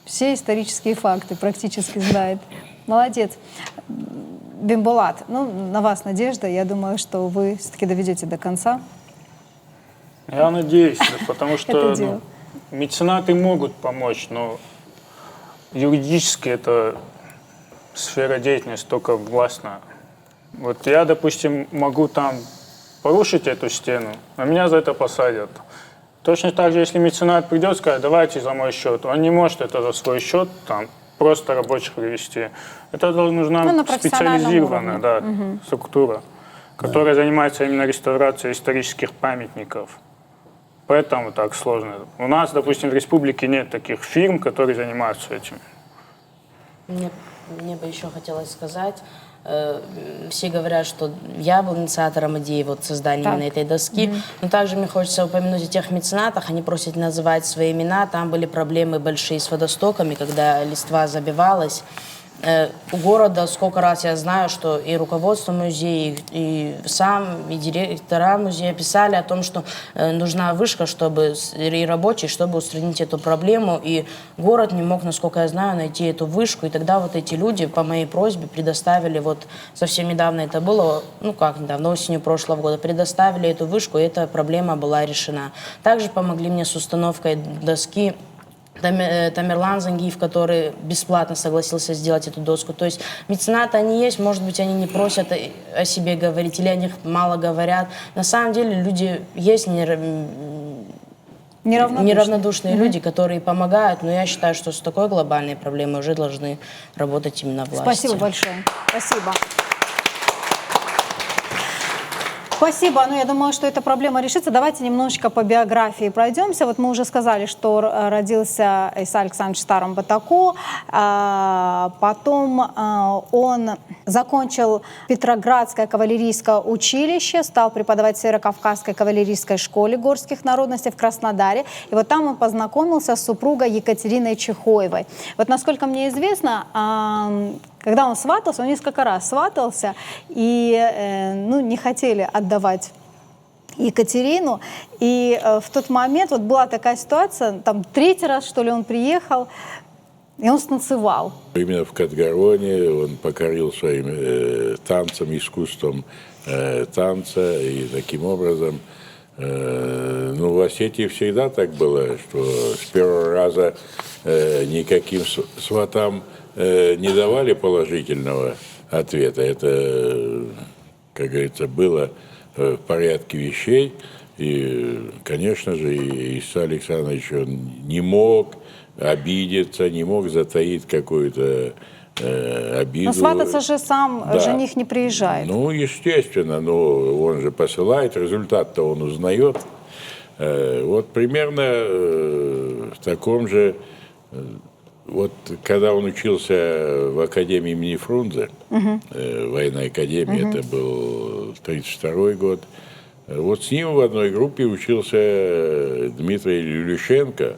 S1: все исторические факты практически знает. Молодец. Бимбулат, ну, на вас надежда. Я думаю, что вы все-таки доведете до конца.
S8: Я надеюсь, потому что меценаты могут помочь, но юридически это... сфера деятельности только властная. Вот я, допустим, могу там порушить эту стену, а меня за это посадят. Точно так же, если меценат придет и скажет, давайте за мой счет, он не может это за свой счет там просто рабочих привести. Это нужна специализированная структура, которая занимается именно реставрацией исторических памятников. Поэтому так сложно. У нас, допустим, в республике нет таких фирм, которые занимаются этим.
S7: Мне бы еще хотелось сказать, все говорят, что я был инициатором идеи создания именно этой доски, но также мне хочется упомянуть о тех меценатах, они просят называть свои имена, там были проблемы большие с водостоками, когда листва забивалась. У города, сколько раз я знаю, что и руководство музея, и директора музея писали о том, что нужна вышка, и рабочие, чтобы устранить эту проблему. И город не мог, насколько я знаю, найти эту вышку. И тогда эти люди по моей просьбе предоставили, совсем недавно это было, осенью прошлого года, предоставили эту вышку, и эта проблема была решена. Также помогли мне с установкой доски Тамерлан Зангиев, который бесплатно согласился сделать эту доску. То есть меценаты они есть, может быть, они не просят о себе говорить, или о них мало говорят. На самом деле люди есть неравнодушные люди, которые помогают, но я считаю, что с такой глобальной проблемой уже должны работать именно власти.
S1: Спасибо большое. Спасибо. Спасибо. Ну, я думаю, что эта проблема решится. Давайте немножечко по биографии пройдемся. Мы уже сказали, что родился Исаи Александрович в Старом Батуко. Потом он закончил Петроградское кавалерийское училище, стал преподавать в Северокавказской кавалерийской школе горских народностей в Краснодаре. И там он познакомился с супругой Екатериной Чехоевой. Насколько мне известно, когда он сватался, он несколько раз сватался, и ну, не хотели отдавать Екатерину. И в тот момент вот была такая ситуация, там 3-й раз, что ли, он приехал, и он станцевал.
S3: Именно в Катгароне он покорил своим танцем, искусством танца, и таким образом, ну, в Осетии всегда так было, что с первого раза никаким сватам не давали положительного ответа. Это, как говорится, было в порядке вещей. И, конечно же, Иса Александрович он не мог обидеться, не мог затаить какую-то обиду.
S1: Но свататься же сам
S3: Да.
S1: жених не приезжает.
S3: Ну, естественно, но он же посылает, результат-то он узнает. Вот примерно в таком же... Вот когда он учился в академии имени Фрунзе, военной академии, это был 1932 год, вот с ним в одной группе учился Дмитрий Люлющенко.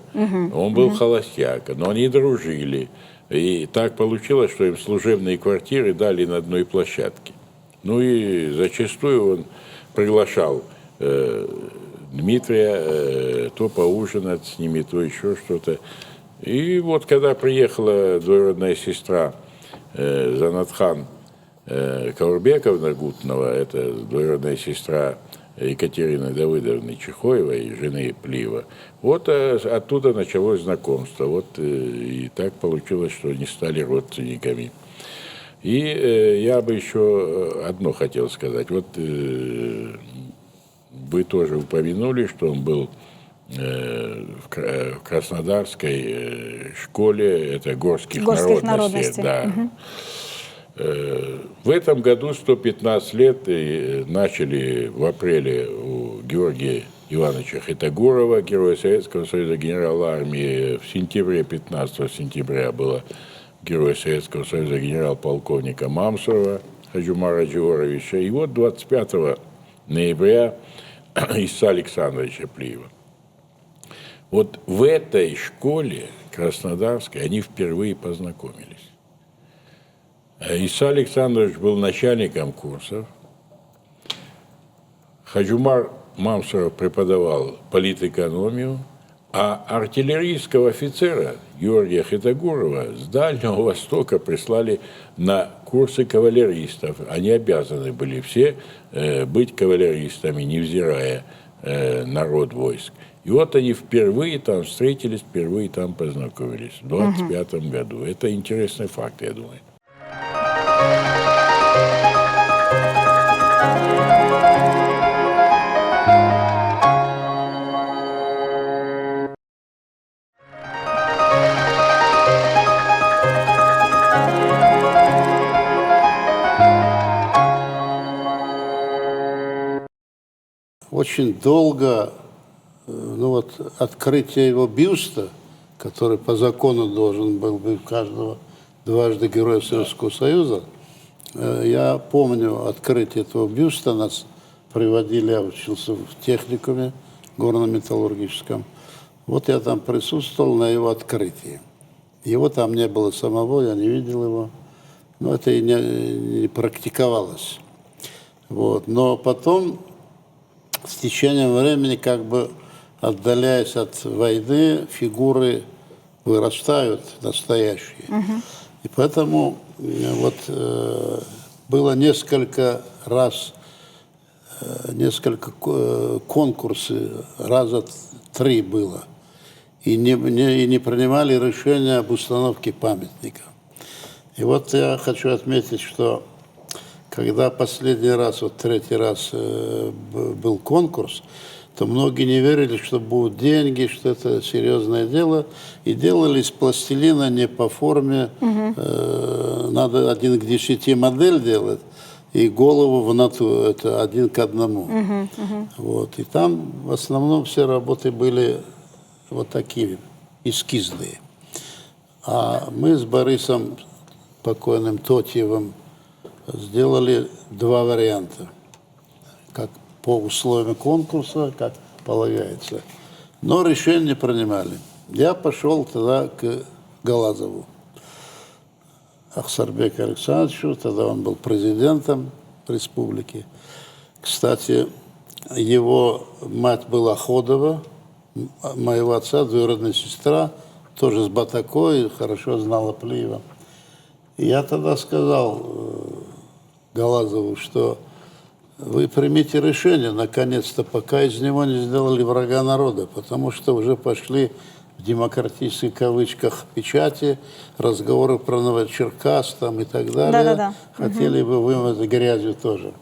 S3: Он был холостяк, но они дружили. И так получилось, что им служебные квартиры дали на одной площадке. Ну и зачастую он приглашал Дмитрия то поужинать с ними, то еще что-то. И вот когда приехала двоюродная сестра Занатхан Каурбековна Гутнова, это двоюродная сестра Екатерины Давыдовны Чехоевой, жены Плиева, вот оттуда началось знакомство. Вот и так получилось, что они стали родственниками. И я бы еще одно хотел сказать. Вот вы тоже упомянули, что он был в Краснодарской школе, это горских народностей. Да. В этом году 115 лет и начали в апреле у Георгия Ивановича Хитагурова, героя Советского Союза, генерала армии. В сентябре, 15 сентября было героя Советского Союза, генерал-полковника Мамсурова Хаджумара Джиоровича. И вот 25 ноября Иса Александровича Плиева. Вот в этой школе краснодарской они впервые познакомились. Иса Александрович был начальником курсов. Хаджумар Мамсуров преподавал политэкономию, а артиллерийского офицера Георгия Хитагурова с Дальнего Востока прислали на курсы кавалеристов. Они обязаны были все быть кавалеристами, невзирая на род войск. И вот они впервые там встретились, впервые там познакомились в 25 году. Это интересный факт, я думаю.
S2: Очень долго, ну вот, открытие его бюста, который по закону должен был быть у каждого дважды Героя Советского Союза, я помню открытие этого бюста, нас приводили, я учился в техникуме горно-металлургическом. Вот я там присутствовал на его открытии. Его там не было самого, я не видел его, но это и не практиковалось. Вот. Но потом, с течением времени, как бы отдаляясь от войны, фигуры вырастают настоящие. И поэтому вот было несколько раз, несколько конкурсов, раза 3 было. И не принимали решения об установке памятников. И вот я хочу отметить, что когда последний раз, вот 3-й раз был конкурс, то многие не верили, что будут деньги, что это серьезное дело. И делали из пластилина не по форме. Надо 1 к 10 модель делать, и голову в натуру, это 1 к 1. Вот. И там в основном все работы были вот такие, эскизные. А мы с Борисом, покойным Тотьевым, сделали 2 варианта, как по условиям конкурса, как полагается. Но решение не принимали. Я пошел тогда к Галазову. Ахсарбеку Александровичу, тогда он был президентом республики. Кстати, его мать была Ходова, моего отца, двоюродная сестра, тоже с Батакой, хорошо знала Плиева. И я тогда сказал Галазову, что вы примите решение, наконец-то, пока из него не сделали врага народа, потому что уже пошли в демократических кавычках печати, разговоры про Новочеркасск там и так далее.
S1: Да-да-да.
S2: Хотели бы вымыть грязью тоже.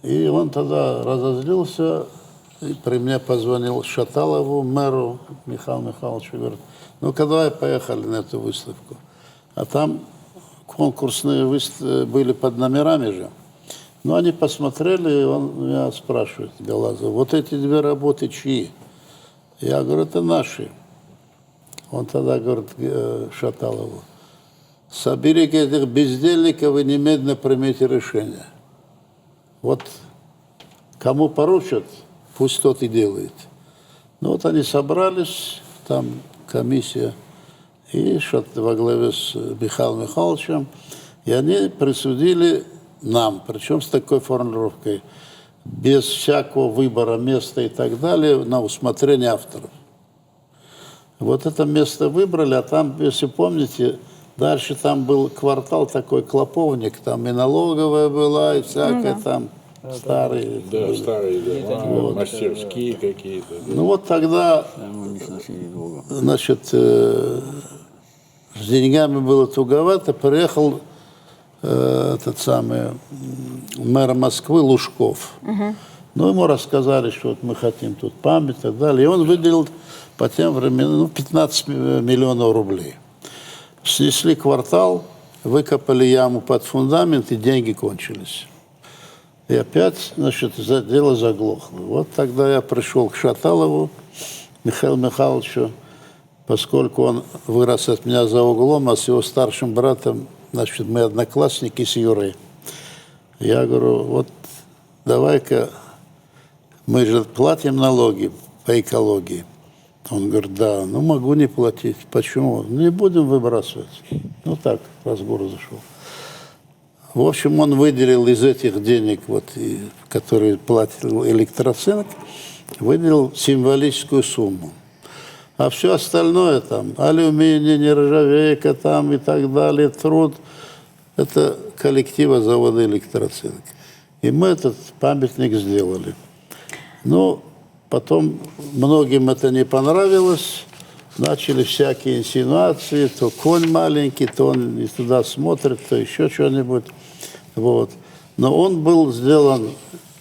S2: И он тогда разозлился, и при мне позвонил Шаталову, мэру Михаилу Михайловичу, говорит, ну-ка давай поехали на эту выставку. А там конкурсные были под номерами же. Ну, они посмотрели, и он меня спрашивает, Галазов, вот эти две работы чьи? Я говорю, это наши. Он тогда говорит Шаталову, соберите этих бездельников и немедленно примите решение. Вот кому поручат, пусть тот и делает. Ну вот они собрались, там комиссия, и во главе с Михаилом Михайловичем, и они присудили нам, причем с такой формулировкой, без всякого выбора места и так далее, на усмотрение авторов. Вот это место выбрали, а там, если помните, дальше там был квартал такой, Клоповник, там и налоговая была, и всякая там старые.
S3: Да,
S2: были.
S3: старые дома, мастерские какие-то. Да.
S2: Ну вот тогда, значит, с деньгами было туговато, приехал этот самый мэр Москвы Лужков. Ну, ему рассказали, что вот мы хотим тут память и так далее. И он выделил по тем временам 15 миллионов рублей. Снесли квартал, выкопали яму под фундамент, и деньги кончились. И опять, значит, дело заглохло. Вот тогда я пришел к Шаталову, Михаилу Михайловичу, поскольку он вырос от меня за углом, а с его старшим братом, значит, мы одноклассники с Юрой. Я говорю, вот давай-ка, мы же платим налоги по экологии. Он говорит, да, ну могу не платить. Почему? Не будем выбрасывать. Ну так, разговор зашел. В общем, он выделил из этих денег, вот, которые платил Электроцинк, выделил символическую сумму. А все остальное там, алюминий, нержавейка там и так далее, труд, это коллектива завода Электроцинк. И мы этот памятник сделали. Ну, потом многим это не понравилось, начали всякие инсинуации, то конь маленький, то он не туда смотрит, то еще что-нибудь. Вот. Но он был сделан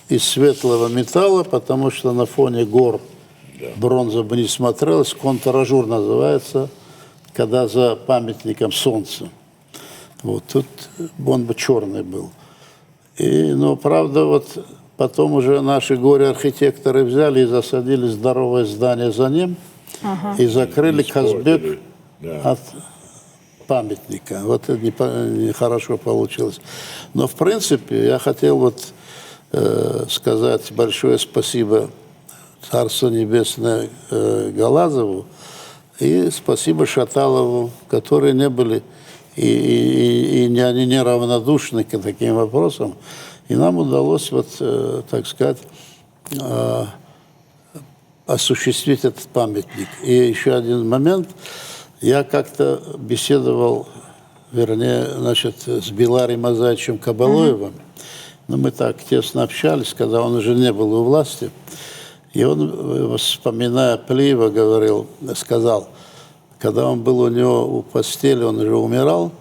S2: из светлого металла, потому что на фоне гор бронза бы не смотрелась, контражур называется, когда за памятником солнце. Вот, тут он бы черный был. Но, правда, вот потом уже наши горе-архитекторы взяли и засадили здоровое здание за ним, и закрыли Казбек от памятника. Вот это нехорошо получилось. Но, в принципе, я хотел вот сказать большое спасибо Царство Небесное Галазову и спасибо Шаталову, которые не были и они не равнодушны к таким вопросам. И нам удалось, вот, так сказать, осуществить этот памятник. И еще один момент. Я как-то беседовал, вернее, значит, с Беларием Мазаевичем Кабалоевым. Но мы так тесно общались, когда он уже не был у власти. И он, вспоминая Плиева, сказал, когда он был у него у постели, он уже умирал,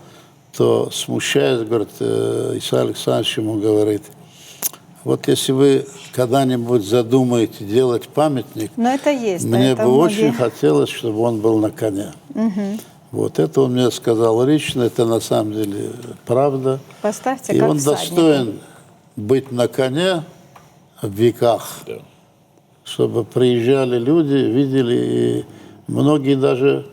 S2: то, смущаясь, говорит, Исаак Александрович ему говорит, вот если вы когда-нибудь задумаете делать памятник,
S1: но это есть,
S2: мне
S1: это
S2: бы
S1: многие...
S2: очень хотелось, чтобы он был на коне. Вот это он мне сказал лично, это на самом деле правда.
S1: Поставьте
S2: и
S1: как
S2: он
S1: всадник.
S2: достоин быть на коне в веках, чтобы приезжали люди, видели, и многие даже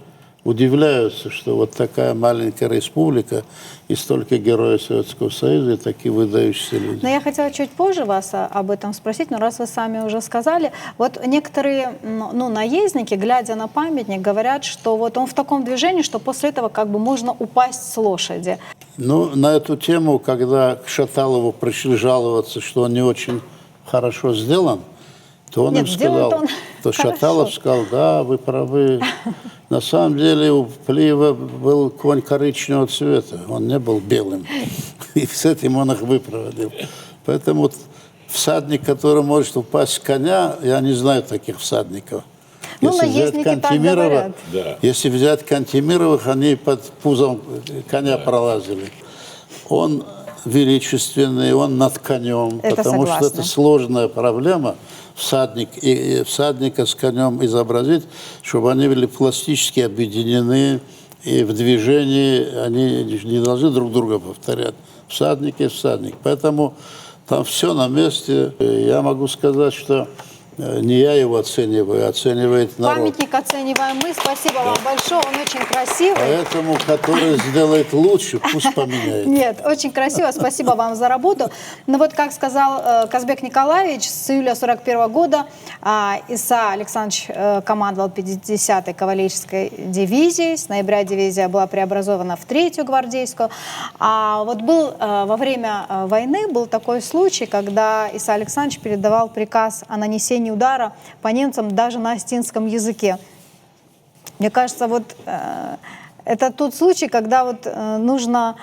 S2: удивляются, что вот такая маленькая республика и столько героев Советского Союза и такие выдающиеся люди.
S1: Но я хотела чуть позже вас об этом спросить, но раз вы сами уже сказали, вот некоторые наездники, глядя на памятник, говорят, что вот он в таком движении, что после этого как бы можно упасть с лошади.
S2: Ну, на эту тему, когда к Шаталову пришли жаловаться, что он не очень хорошо сделан, то он
S1: Нет,
S2: им сказал,
S1: он
S2: то
S1: хорошо.
S2: Шаталов сказал, да, вы правы. На самом деле у Плиева был конь коричневого цвета, он не был белым. И с этим он их выпроводил. Поэтому вот всадник, который может упасть с коня, я не знаю таких всадников.
S1: Ну, наездники так говорят.
S3: Да.
S2: Если взять Кантемировых, они под пузом коня пролазили. Он величественный, он над конем,
S1: Это
S2: потому
S1: согласна.
S2: что это сложная проблема. Всадника с конем изобразить, чтобы они были пластически объединены, и в движении они не должны друг друга повторять. Всадник и всадник. Поэтому там все на месте. Я могу сказать, что не я его оцениваю, оценивает народ.
S1: Памятник оцениваем мы. Спасибо вам большое, он очень красивый.
S2: Поэтому, который сделает лучше, пусть поменяет.
S1: Нет, очень красиво, спасибо вам за работу. Но вот, как сказал Казбек Николаевич, с июля 1941 года Иса Александрович командовал 50-й кавалерийской дивизией. С ноября дивизия была преобразована в 3-ю гвардейскую. А вот был во время войны был такой случай, когда Иса Александрович передавал приказ о нанесении удара по немцам даже на остинском языке. Мне кажется, вот это тот случай, когда вот нужно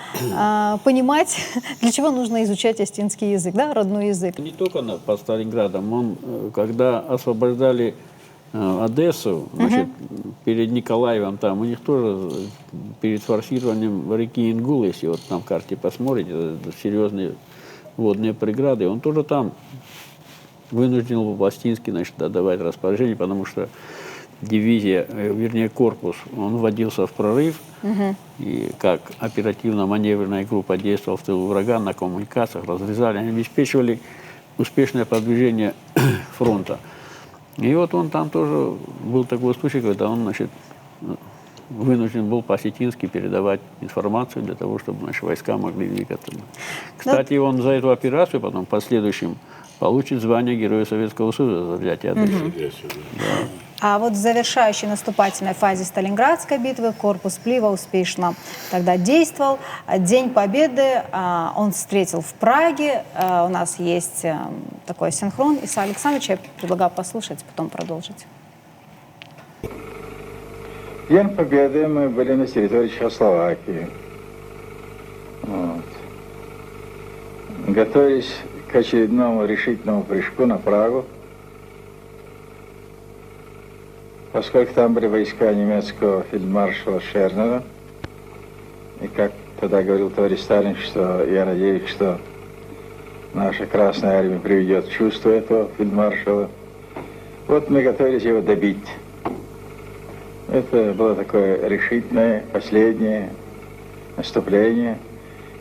S1: понимать, для чего нужно изучать остинский язык, да, родной язык.
S4: Не только под Сталинградом, он, когда освобождали Одессу, значит, перед Николаевым, там у них тоже перед форсированием реки Ингул, если вот на карте посмотрите, это серьезные водные преграды, он тоже там вынужден был Остинский, значит, давать распоряжение, потому что дивизия, вернее корпус, он вводился в прорыв, и как оперативно-маневренная группа действовала в тылу врага на коммуникациях, разрезали, они обеспечивали успешное продвижение фронта. И вот он там тоже был такой случай, когда он, значит, вынужден был по-осетински передавать информацию для того, чтобы наши войска могли двигаться. Кстати, он за эту операцию потом в последующем получит звание Героя Советского Союза за взятие Одессы.
S1: А вот в завершающей наступательной фазе Сталинградской битвы корпус Плиева успешно тогда действовал. День Победы он встретил в Праге. У нас есть такой синхрон. Иса Александрович, я предлагаю послушать, потом продолжить.
S9: День Победы мы были на территории Чехословакии. Вот. Готовились к очередному решительному прыжку на Прагу, поскольку там были войска немецкого фельдмаршала Шернера, и как тогда говорил товарищ Сталин, что я надеюсь, что наша Красная Армия приведет в чувство этого фельдмаршала. Вот мы готовились его добить. Это было такое решительное, последнее наступление.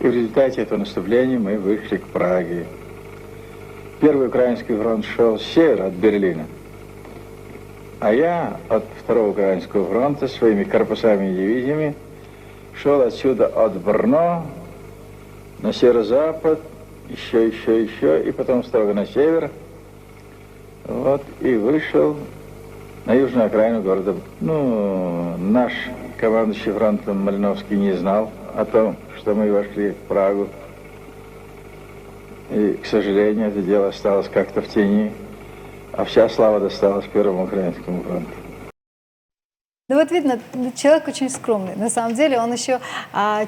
S9: И в результате этого наступления мы вышли к Праге. Первый украинский фронт шел с севера, от Берлина. А я от второго украинского фронта своими корпусами и дивизиями шел отсюда от Брно на северо-запад, еще, и потом строго на север. Вот, и вышел на южную окраину города. Ну, наш командующий фронтом Малиновский не знал о том, что мы вошли в Прагу. И, к сожалению, это дело осталось как-то в тени, а вся слава досталась Первому Украинскому фронту.
S1: Ну вот видно, человек очень скромный. На самом деле он еще,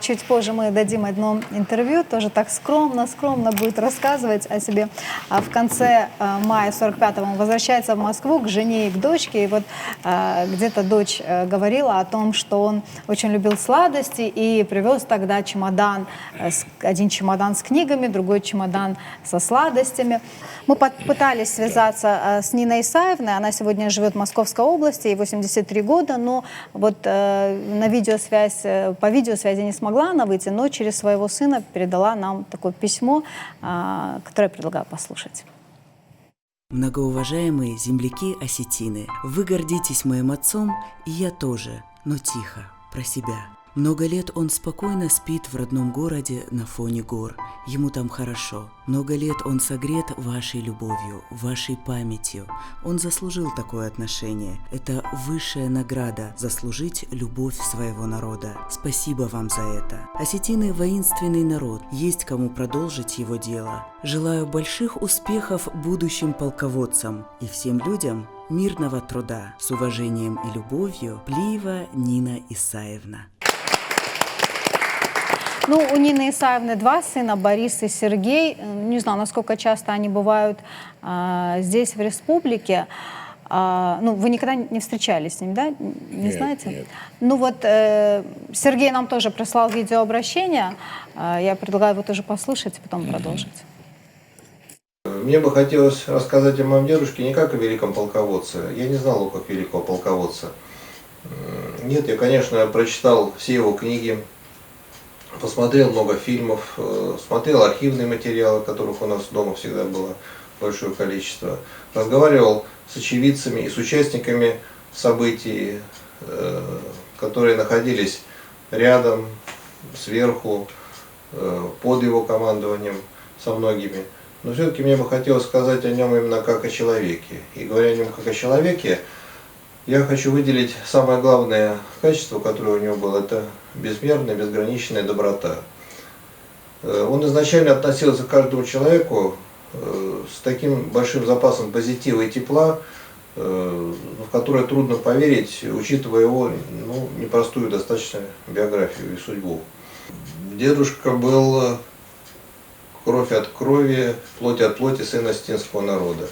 S1: чуть позже мы дадим одно интервью, тоже так скромно будет рассказывать о себе. А в конце мая 45-го он возвращается в Москву к жене и к дочке. И вот где-то дочь говорила о том, что он очень любил сладости и привез тогда чемодан, один чемодан с книгами, другой чемодан со сладостями. Мы попытались связаться с Ниной Исаевной, она сегодня живет в Московской области, ей 83 года, но вот по видеосвязи не смогла она выйти, но через своего сына передала нам такое письмо, которое я предлагаю послушать.
S10: Многоуважаемые земляки осетины, вы гордитесь моим отцом, и я тоже. но тихо, про себя. Много лет он спокойно спит в родном городе на фоне гор. Ему там хорошо. Много лет он согрет вашей любовью, вашей памятью. Он заслужил такое отношение. Это высшая награда – заслужить любовь своего народа. Спасибо вам за это. Осетины – воинственный народ. Есть кому продолжить его дело. Желаю больших успехов будущим полководцам и всем людям мирного труда. С уважением и любовью, Плиева Нина Исаевна.
S1: Ну, у Нины Исаевны 2 сына, Борис и Сергей. Не знаю, насколько часто они бывают здесь, в республике. Ну, вы никогда не встречались с ним, да? Не знаете?
S3: Нет.
S1: Ну вот, Сергей нам тоже прислал видеообращение. Я предлагаю его тоже послушать и потом продолжить.
S11: Мне бы хотелось рассказать о моем дедушке не как о великом полководце. Я не знал его как великого полководца. Нет, я, конечно, прочитал все его книги, посмотрел много фильмов, смотрел архивные материалы, которых у нас дома всегда было большое количество. Разговаривал с очевидцами и с участниками событий, которые находились рядом, сверху, под его командованием, со многими. Но все-таки мне бы хотелось сказать о нем именно как о человеке. И говоря о нем как о человеке, я хочу выделить самое главное качество, которое у него было, это безмерная, безграничная доброта. Он изначально относился к каждому человеку с таким большим запасом позитива и тепла, в которое трудно поверить, учитывая его непростую достаточно биографию и судьбу. Дедушка был кровь от крови, плоть от плоти, сын осетинского народа.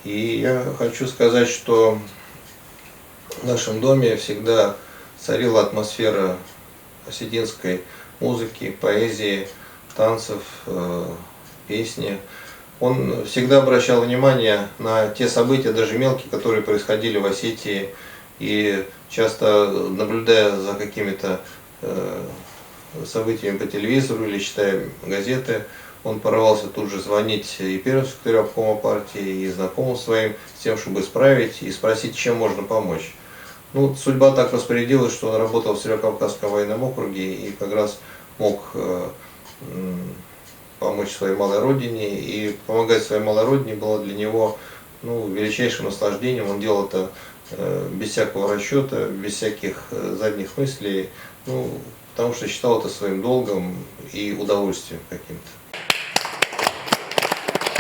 S11: И я хочу сказать, что в нашем доме всегда царила атмосфера осетинской музыки, поэзии, танцев, песни. Он всегда обращал внимание на те события, даже мелкие, которые происходили в Осетии. И часто, наблюдая за какими-то событиями по телевизору или читая газеты, он порывался тут же звонить и первому секретарю обкома партии, и знакомым своим, с тем, чтобы исправить и спросить, чем можно помочь. Ну, судьба так распорядилась, что он работал в Северокавказском военном округе и как раз мог помочь своей малой родине. И помогать своей малой родине было для него величайшим наслаждением. Он делал это без всякого расчета, без всяких задних мыслей, потому что считал это своим долгом и удовольствием каким-то.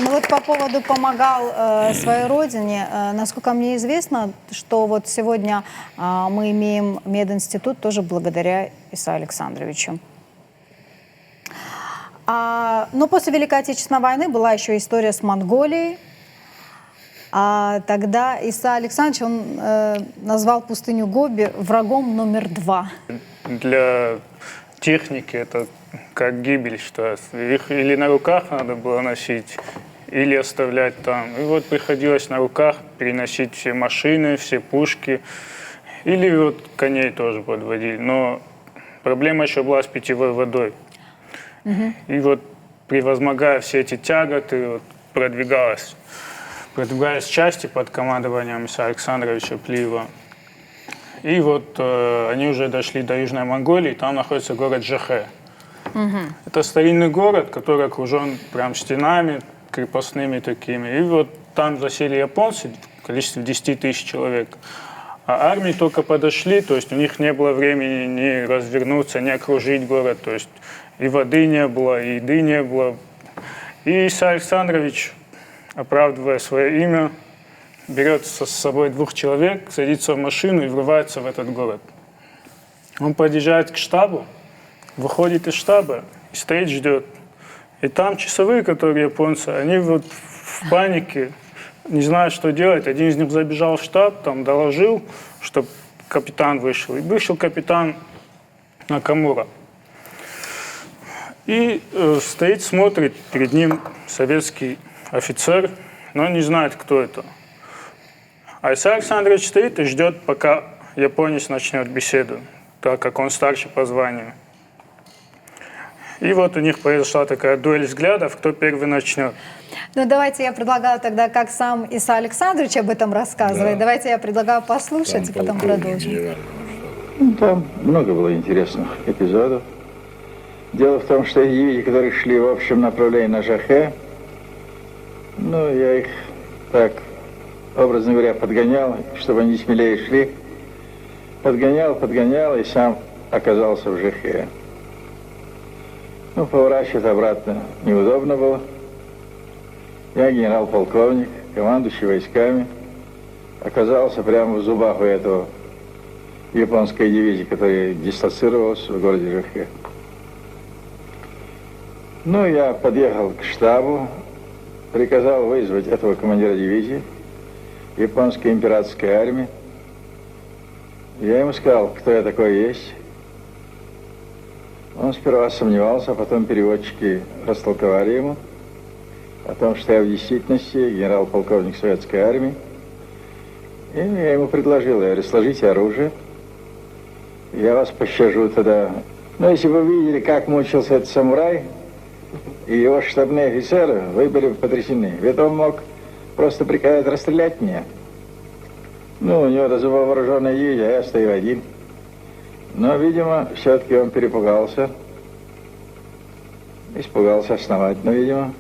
S1: Ну вот по поводу помогал своей родине, насколько мне известно, что вот сегодня мы имеем мединститут тоже благодаря Исаию Александровичу. Но после Великой Отечественной войны была еще история с Монголией. Тогда Исай Александрович назвал пустыню Гоби врагом номер 2.
S8: Для техники это как гибель, что их или на руках надо было носить, или оставлять там. И вот приходилось на руках переносить все машины, все пушки, или вот коней тоже подводили. Но проблема еще была с питьевой водой. И вот превозмогая все эти тяготы, продвигались части под командованием Исая Александровича Плиева. И вот они уже дошли до Южной Монголии, там находится город Жехе. Это старинный город, который окружен прям стенами крепостными такими. И вот там засели японцы в количестве 10 тысяч человек. А армии только подошли, то есть у них не было времени ни развернуться, ни окружить город. То есть и воды не было, и еды не было. И Исай Александрович, оправдывая свое имя, берет с собой 2 человек, садится в машину и врывается в этот город. Он подъезжает к штабу, выходит из штаба и стоит, ждет. И там часовые, которые японцы, они вот в панике, не знают, что делать. Один из них забежал в штаб, там доложил, чтобы капитан вышел. И вышел капитан Накамура. И стоит, смотрит, перед ним советский офицер, но не знает, кто это. А Исай Александрович стоит и ждет, пока японец начнет беседу, так как он старше по званию. И вот у них произошла такая дуэль взглядов, кто первый начнет.
S1: Ну, давайте я предлагаю тогда, как сам Исай Александрович об этом рассказывает.
S3: Да.
S1: Давайте я предлагаю послушать, и потом продолжим.
S9: Ну, там много было интересных эпизодов. Дело в том, что эти дивизии, которые шли в общем направлении на Жахе, ну, я их так, образно говоря, подгонял, чтобы они смелее шли. Подгонял, и сам оказался в Жахе. Ну, поворачивать обратно неудобно было. Я генерал-полковник, командующий войсками, оказался прямо в зубах у этого японской дивизии, которая дислоцировалась в городе Жахе. Ну, я подъехал к штабу, приказал вызвать этого командира дивизии японской императорской армии. Я ему сказал, кто я такой есть. Он сперва сомневался, а потом переводчики растолковали ему о том, что я в действительности генерал-полковник советской армии. И я ему предложил, я говорю, сложите оружие, я вас пощажу тогда. Но если бы вы видели, как мучился этот самурай, и его штабные офицеры, вы были бы потрясены. Ведь он мог просто приказать расстрелять меня. Ну, у него даже была вооруженная дивизия, а я стою один. Но, видимо, все-таки он перепугался. Испугался основательно, видимо.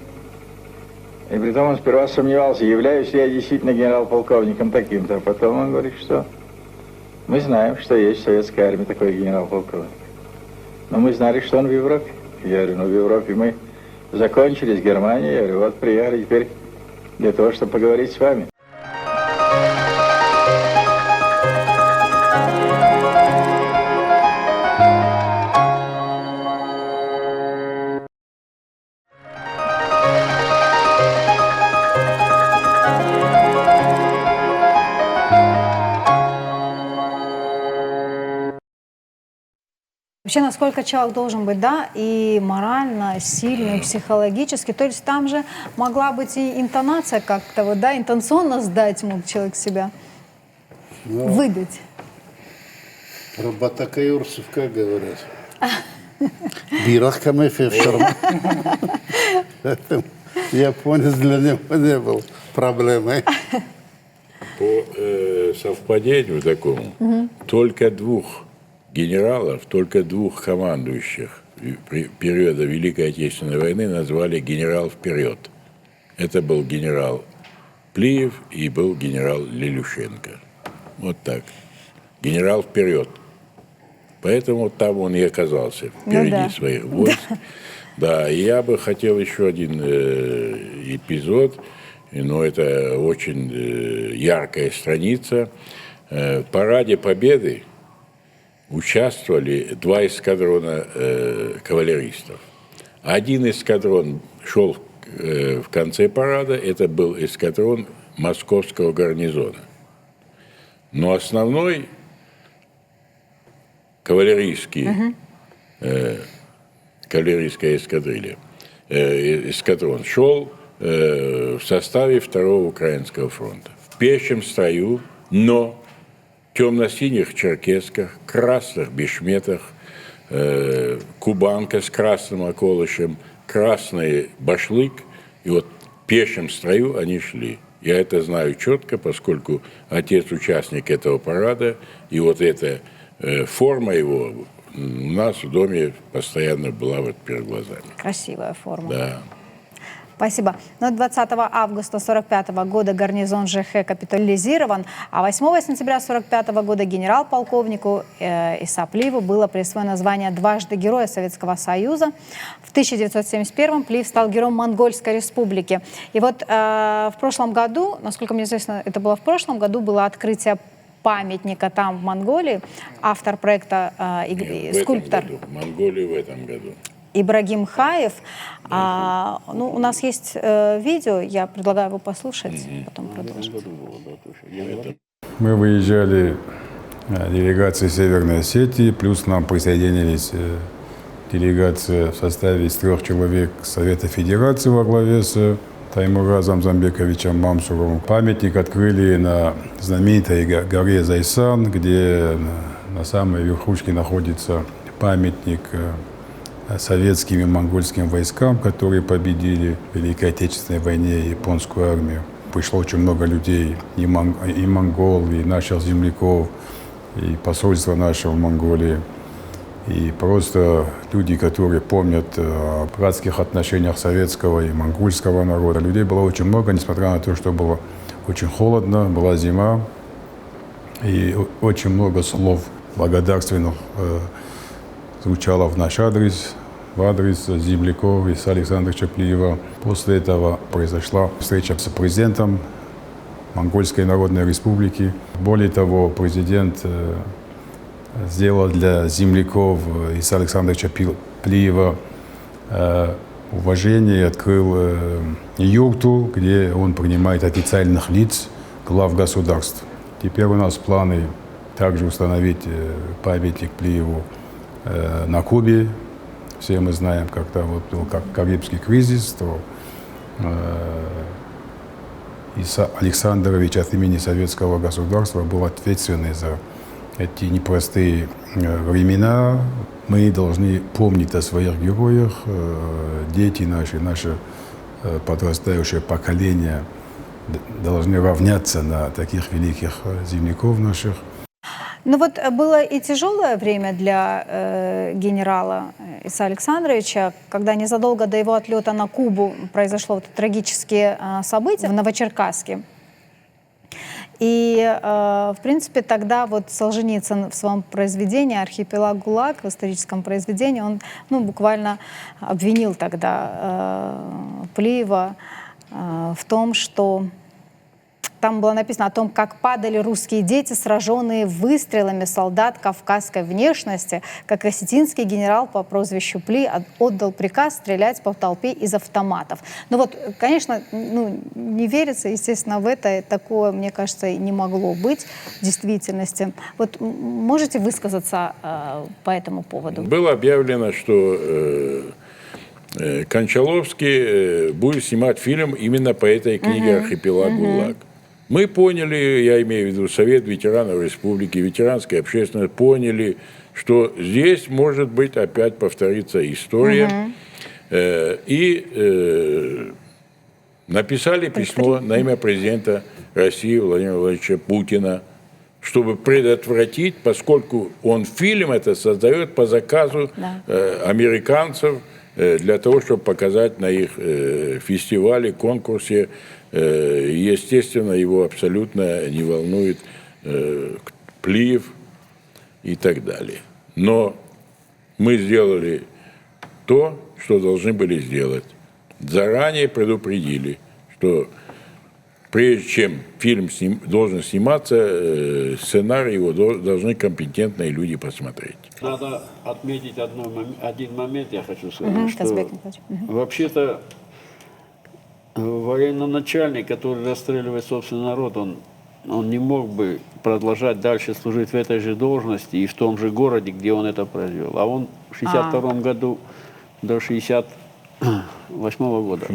S9: И притом он сперва сомневался, являюсь ли я действительно генерал-полковником таким-то. А потом он говорит, что мы знаем, что есть в советской армии такой генерал-полковник. Но мы знали, что он в Европе. Я говорю, ну в Европе мы закончили с Германией. Я говорю, вот приехали теперь для того, чтобы поговорить с вами.
S1: Вообще, насколько человек должен быть, да, и морально сильный, и психологически. То есть там же могла быть и интонация как-то, вот, да, интенционно сдать мог человек себя, выдать.
S2: Про батакаюрцев как говорят? Бирах камефе шарма. Японец для него не был проблемой.
S3: По совпадению такому, только двух генералов, только двух командующих периода Великой Отечественной войны назвали генерал вперед. Это был генерал Плиев и был генерал Лелюшенко. Вот так. Генерал вперед. Поэтому там он и оказался впереди своих войск. Да, и я бы хотел еще один эпизод, но это очень яркая страница. В параде Победы участвовали два эскадрона кавалеристов. Один эскадрон шел в конце парада, это был эскадрон московского гарнизона. Но основной кавалерийская эскадрон шел в составе Второго Украинского фронта. В пешем строю, но в темно-синих черкесках, красных бешметах, кубанка с красным околышем, красный башлык. И вот в пешем строю они шли. Я это знаю четко, поскольку отец участник этого парада, и вот эта форма его у нас в доме постоянно была вот перед глазами.
S1: Красивая форма.
S3: Да.
S1: Спасибо. Но 20 августа 1945 года гарнизон ЖХ капитализирован, а 8 сентября 1945 года генерал-полковнику Исаплиеву было присвоено звание дважды Героя Советского Союза. В 1971-м Плиев стал героем Монгольской республики. И вот в прошлом году, насколько мне известно, это было в прошлом году, было открытие памятника там, в Монголии. Автор проекта скульптор.
S3: В Монголии в этом году.
S1: Ибрагим Хаев. Ну, у нас есть видео, я предлагаю его послушать, потом продолжим.
S12: Мы выезжали делегацией Северной Осетии, плюс к нам присоединились делегация в составе из 3 человек Совета Федерации во главе с Таймуразом Замбековичем Мамсуровым. Памятник открыли на знаменитой горе Зайсан, где на самой верхушке находится памятник советским и монгольским войскам, которые победили в Великой Отечественной войне японскую армию. Пришло очень много людей, и монгол, и наших земляков, и посольство наше в Монголии, и просто люди, которые помнят о братских отношениях советского и монгольского народа. Людей было очень много, несмотря на то, что было очень холодно, была зима, и очень много слов благодарственных звучало в наш адрес, в адрес земляков Иса Александровича Плиева. После этого произошла встреча с президентом Монгольской Народной Республики. Более того, президент сделал для земляков Иса Александровича Плиева уважение и открыл юрту, где он принимает официальных лиц, глав государств. Теперь у нас планы также установить памятник Плиеву на Кубе. Все мы знаем, когда вот был Карибский кризис, то Иса Александрович от имени советского государства был ответственный за эти непростые времена. Мы должны помнить о своих героях, дети наши, наше подрастающее поколение должны равняться на таких великих земляков наших.
S1: Ну вот было и тяжелое время для генерала Иса Александровича, когда незадолго до его отлета на Кубу произошло вот трагические события в Новочеркасске. И, в принципе, тогда вот Солженицын в своем произведении «Архипелаг ГУЛАГ», в историческом произведении, он буквально обвинил тогда Плиева в том, что там было написано о том, как падали русские дети, сраженные выстрелами солдат кавказской внешности, как осетинский генерал по прозвищу Пли отдал приказ стрелять по толпе из автоматов. Ну вот, конечно, не верится, естественно, в это. Такое, мне кажется, и не могло быть в действительности. Вот можете высказаться по этому поводу?
S3: Было объявлено, что Кончаловский будет снимать фильм именно по этой книге «Архипелаг ГУЛАГ». Мы поняли, я имею в виду Совет ветеранов Республики, ветеранская общественность, поняли, что здесь может быть опять повторится история. И написали письмо на имя президента России Владимира Владимировича Путина, чтобы предотвратить, поскольку он фильм это создает по заказу американцев, для того, чтобы показать на их фестивале, конкурсе. Естественно, его абсолютно не волнует Плиев и так далее. Но мы сделали то, что должны были сделать. Заранее предупредили, что прежде чем фильм должен сниматься, сценарий его должны компетентные люди посмотреть.
S4: Надо отметить один момент, я хочу сказать, что вообще-то военачальник, который расстреливает собственный народ, он не мог бы продолжать дальше служить в этой же должности и в том же городе, где он это произвел. А он в 1962 году до 1968 года.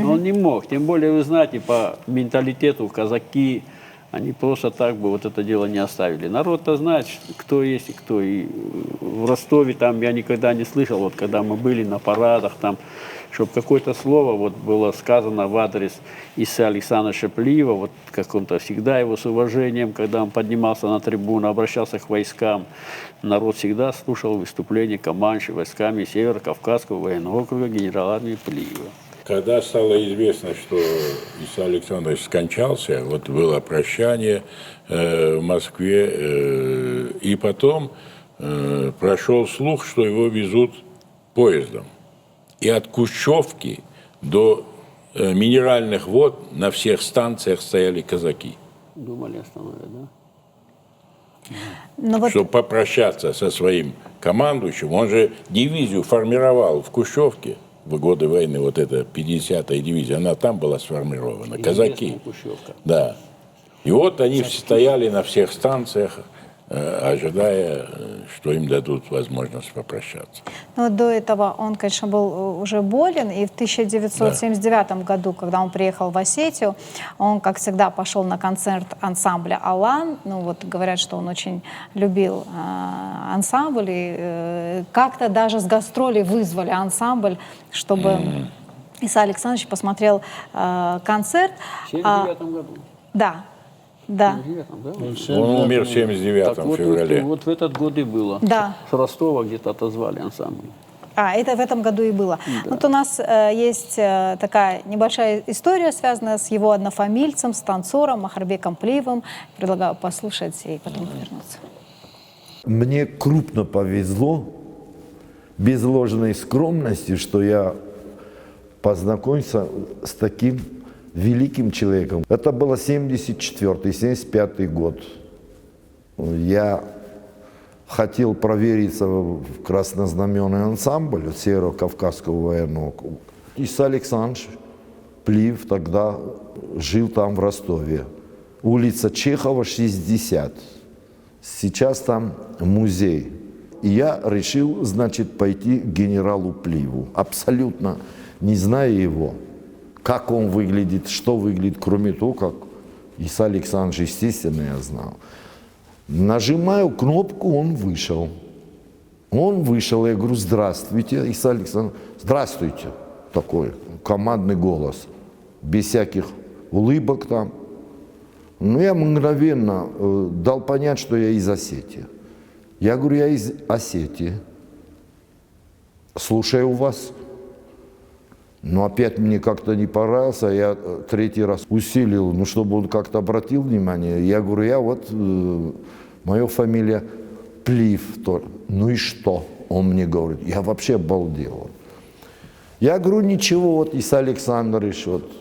S4: Он не мог. Тем более, вы знаете, по менталитету казаки, они просто так бы вот это дело не оставили. Народ-то знает, кто есть и кто. И в Ростове там я никогда не слышал, вот когда мы были на парадах, там, чтобы какое-то слово вот было сказано в адрес Исы Александровича Плиева, вот каком-то всегда его с уважением, когда он поднимался на трибуну, обращался к войскам. Народ всегда слушал выступления командующего войсками Северо-Кавказского военного округа генерала армии Плиева.
S3: Когда стало известно, что Иса Александрович скончался, вот было прощание в Москве, и потом прошел слух, что его везут поездом. И от Кущевки до Минеральных вод на всех станциях стояли казаки.
S4: Думали остановить,
S3: да? Чтобы попрощаться со своим командующим. Он же дивизию формировал в Кущевке. В годы войны, вот эта 50-я дивизия, она там была сформирована, казаки. Да. И вот они стояли на всех станциях, ожидая, что им дадут возможность попрощаться.
S1: Но до этого он, конечно, был уже болен, и в 1979 году, когда он приехал в Осетию, он, как всегда, пошел на концерт ансамбля «Алан». Ну вот говорят, что он очень любил ансамбль, и как-то даже с гастролей вызвали ансамбль, чтобы Иса Александрович посмотрел концерт.
S4: В 1979 году?
S1: Да. Да.
S4: 79-м, да?
S3: Он умер в
S4: Так
S3: 79 феврале.
S4: вот в этот год и было.
S1: Да.
S4: С Ростова где-то отозвали ансамбль.
S1: Это в этом году и было.
S4: Да.
S1: Вот у нас есть такая небольшая история, связанная с его однофамильцем, с танцором Махарбеком Плиевым. Предлагаю послушать и потом вернуться.
S13: Мне крупно повезло, без ложной скромности, что я познакомился с таким великим человеком. Это было 74-75 год. Я хотел провериться в краснознаменный ансамбль Северо-Кавказского военного. Иса Александрович Плиев тогда жил там в Ростове. Улица Чехова, 60. Сейчас там музей. И я решил, значит, пойти к генералу Плиеву, абсолютно не зная его, как он выглядит, что выглядит, кроме того, как Иса Александрович, естественно, я знал. Нажимаю кнопку, он вышел. Он вышел, я говорю, здравствуйте, Иса Александрович, здравствуйте, такой командный голос, без всяких улыбок там. Ну, я мгновенно дал понять, что я из Осетии. Я говорю, я из Осетии. Слушаю вас. Но опять мне как-то не понравился, я третий раз усилил, ну, чтобы он как-то обратил внимание. Я говорю, я вот, моя фамилия Плиев. Ну и что? Он мне говорит, я вообще обалдел. Я говорю, ничего, вот Иса Александрович, вот,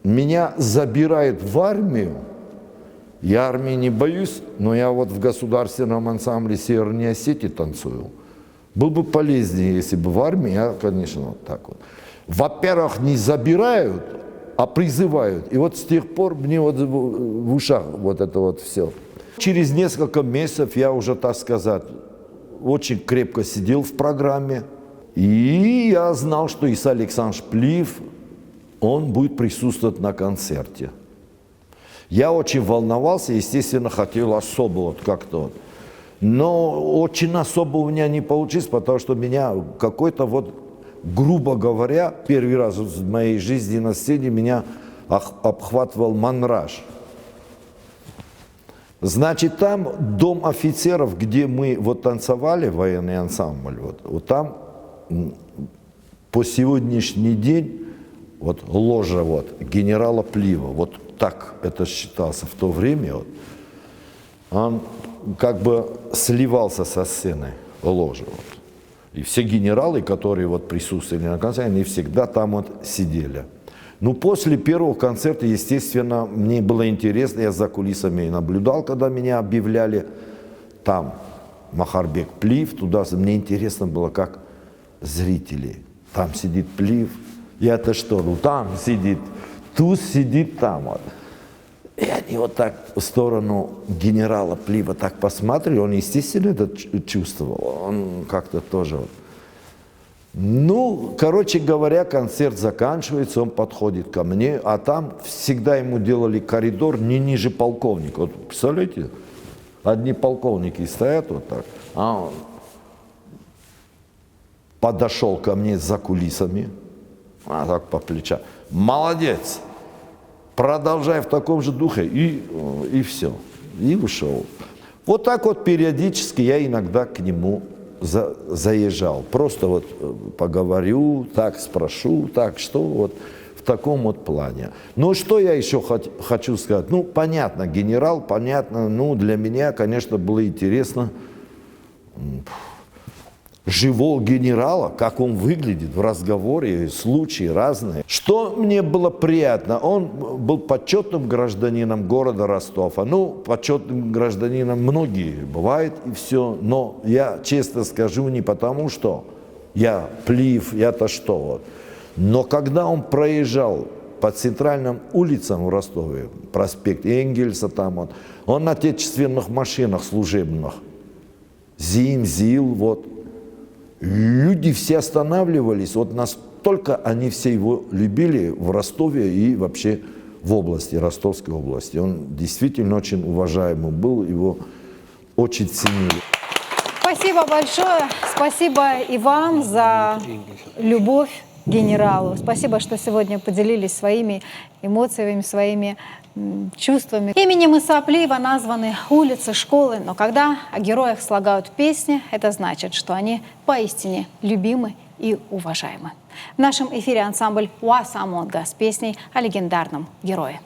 S13: меня забирает в армию. Я армии не боюсь, но я вот в государственном ансамбле Северной Осетии танцую. Был бы полезнее, если бы в армии, я, конечно, вот так вот. Во-первых, не забирают, а призывают. И вот с тех пор мне вот в ушах вот это вот все. Через несколько месяцев я уже, так сказать, очень крепко сидел в программе. И я знал, что Иса Александрович Плиев, он будет присутствовать на концерте. Я очень волновался, естественно, хотел особо вот как-то вот. Но очень особо у меня не получилось, потому что меня какой-то вот, грубо говоря, первый раз в моей жизни на сцене меня обхватывал мандраж. Значит, там дом офицеров, где мы вот танцевали, военный ансамбль, вот там по сегодняшний день вот ложа вот генерала Плиева, вот так это считался в то время, вот, он как бы сливался со сцены ложа. Вот. И все генералы, которые вот присутствовали на концерте, они всегда там вот сидели. Ну, после первого концерта, естественно, мне было интересно, я за кулисами наблюдал, когда меня объявляли там Махарбек Плиев, туда мне интересно было, как зрители. Там сидит Плиев, я-то что, ну там сидит, тут сидит там вот. И они вот так в сторону генерала Плиева так посмотрели, он, естественно, это чувствовал, он как-то тоже вот. Ну, короче говоря, концерт заканчивается, он подходит ко мне, а там всегда ему делали коридор не ниже полковника. Вот, представляете, одни полковники стоят вот так, а он подошел ко мне за кулисами, а так по плечам. Молодец, продолжай в таком же духе, и все, и ушел. Вот так вот периодически я иногда к нему заезжал. Просто вот поговорю, так спрошу, так что вот в таком вот плане. Но что я еще хочу сказать? Ну, понятно, генерал, понятно, ну, для меня, конечно, было интересно живого генерала, как он выглядит в разговоре, случаи разные. Что мне было приятно, он был почетным гражданином города Ростова. Ну, почетным гражданином многие бывает и все, но я честно скажу, не потому, что я Плиев, я-то что вот. Но когда он проезжал по центральным улицам в Ростове, проспект Энгельса там вот, он на отечественных машинах служебных, ЗИЛ, вот, люди все останавливались, вот настолько они все его любили в Ростове и вообще в области, Ростовской области. Он действительно очень уважаемый был, его очень ценили.
S1: Спасибо большое, спасибо и вам за любовь генералу. Спасибо, что сегодня поделились своими эмоциями, своими чувствами. Именем Иса Плиева названы улицы, школы, но когда о героях слагают песни, это значит, что они поистине любимы и уважаемы. В нашем эфире ансамбль Уаса Монга с песней о легендарном герое.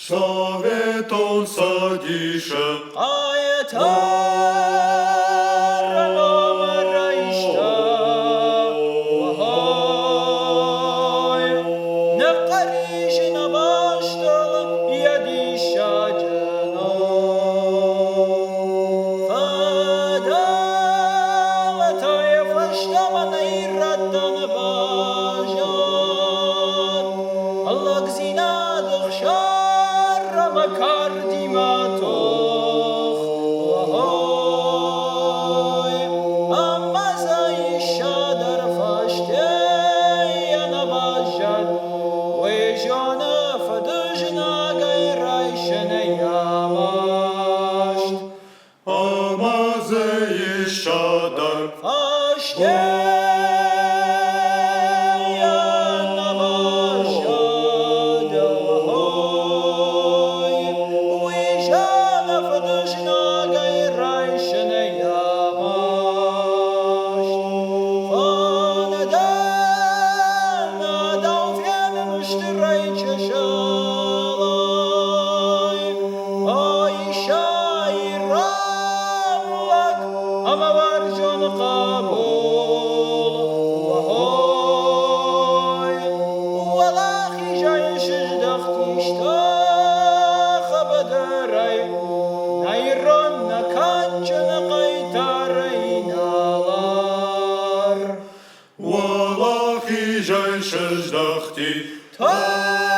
S14: Советон садиша,
S15: Wallahi, jij zegt, dacht hij.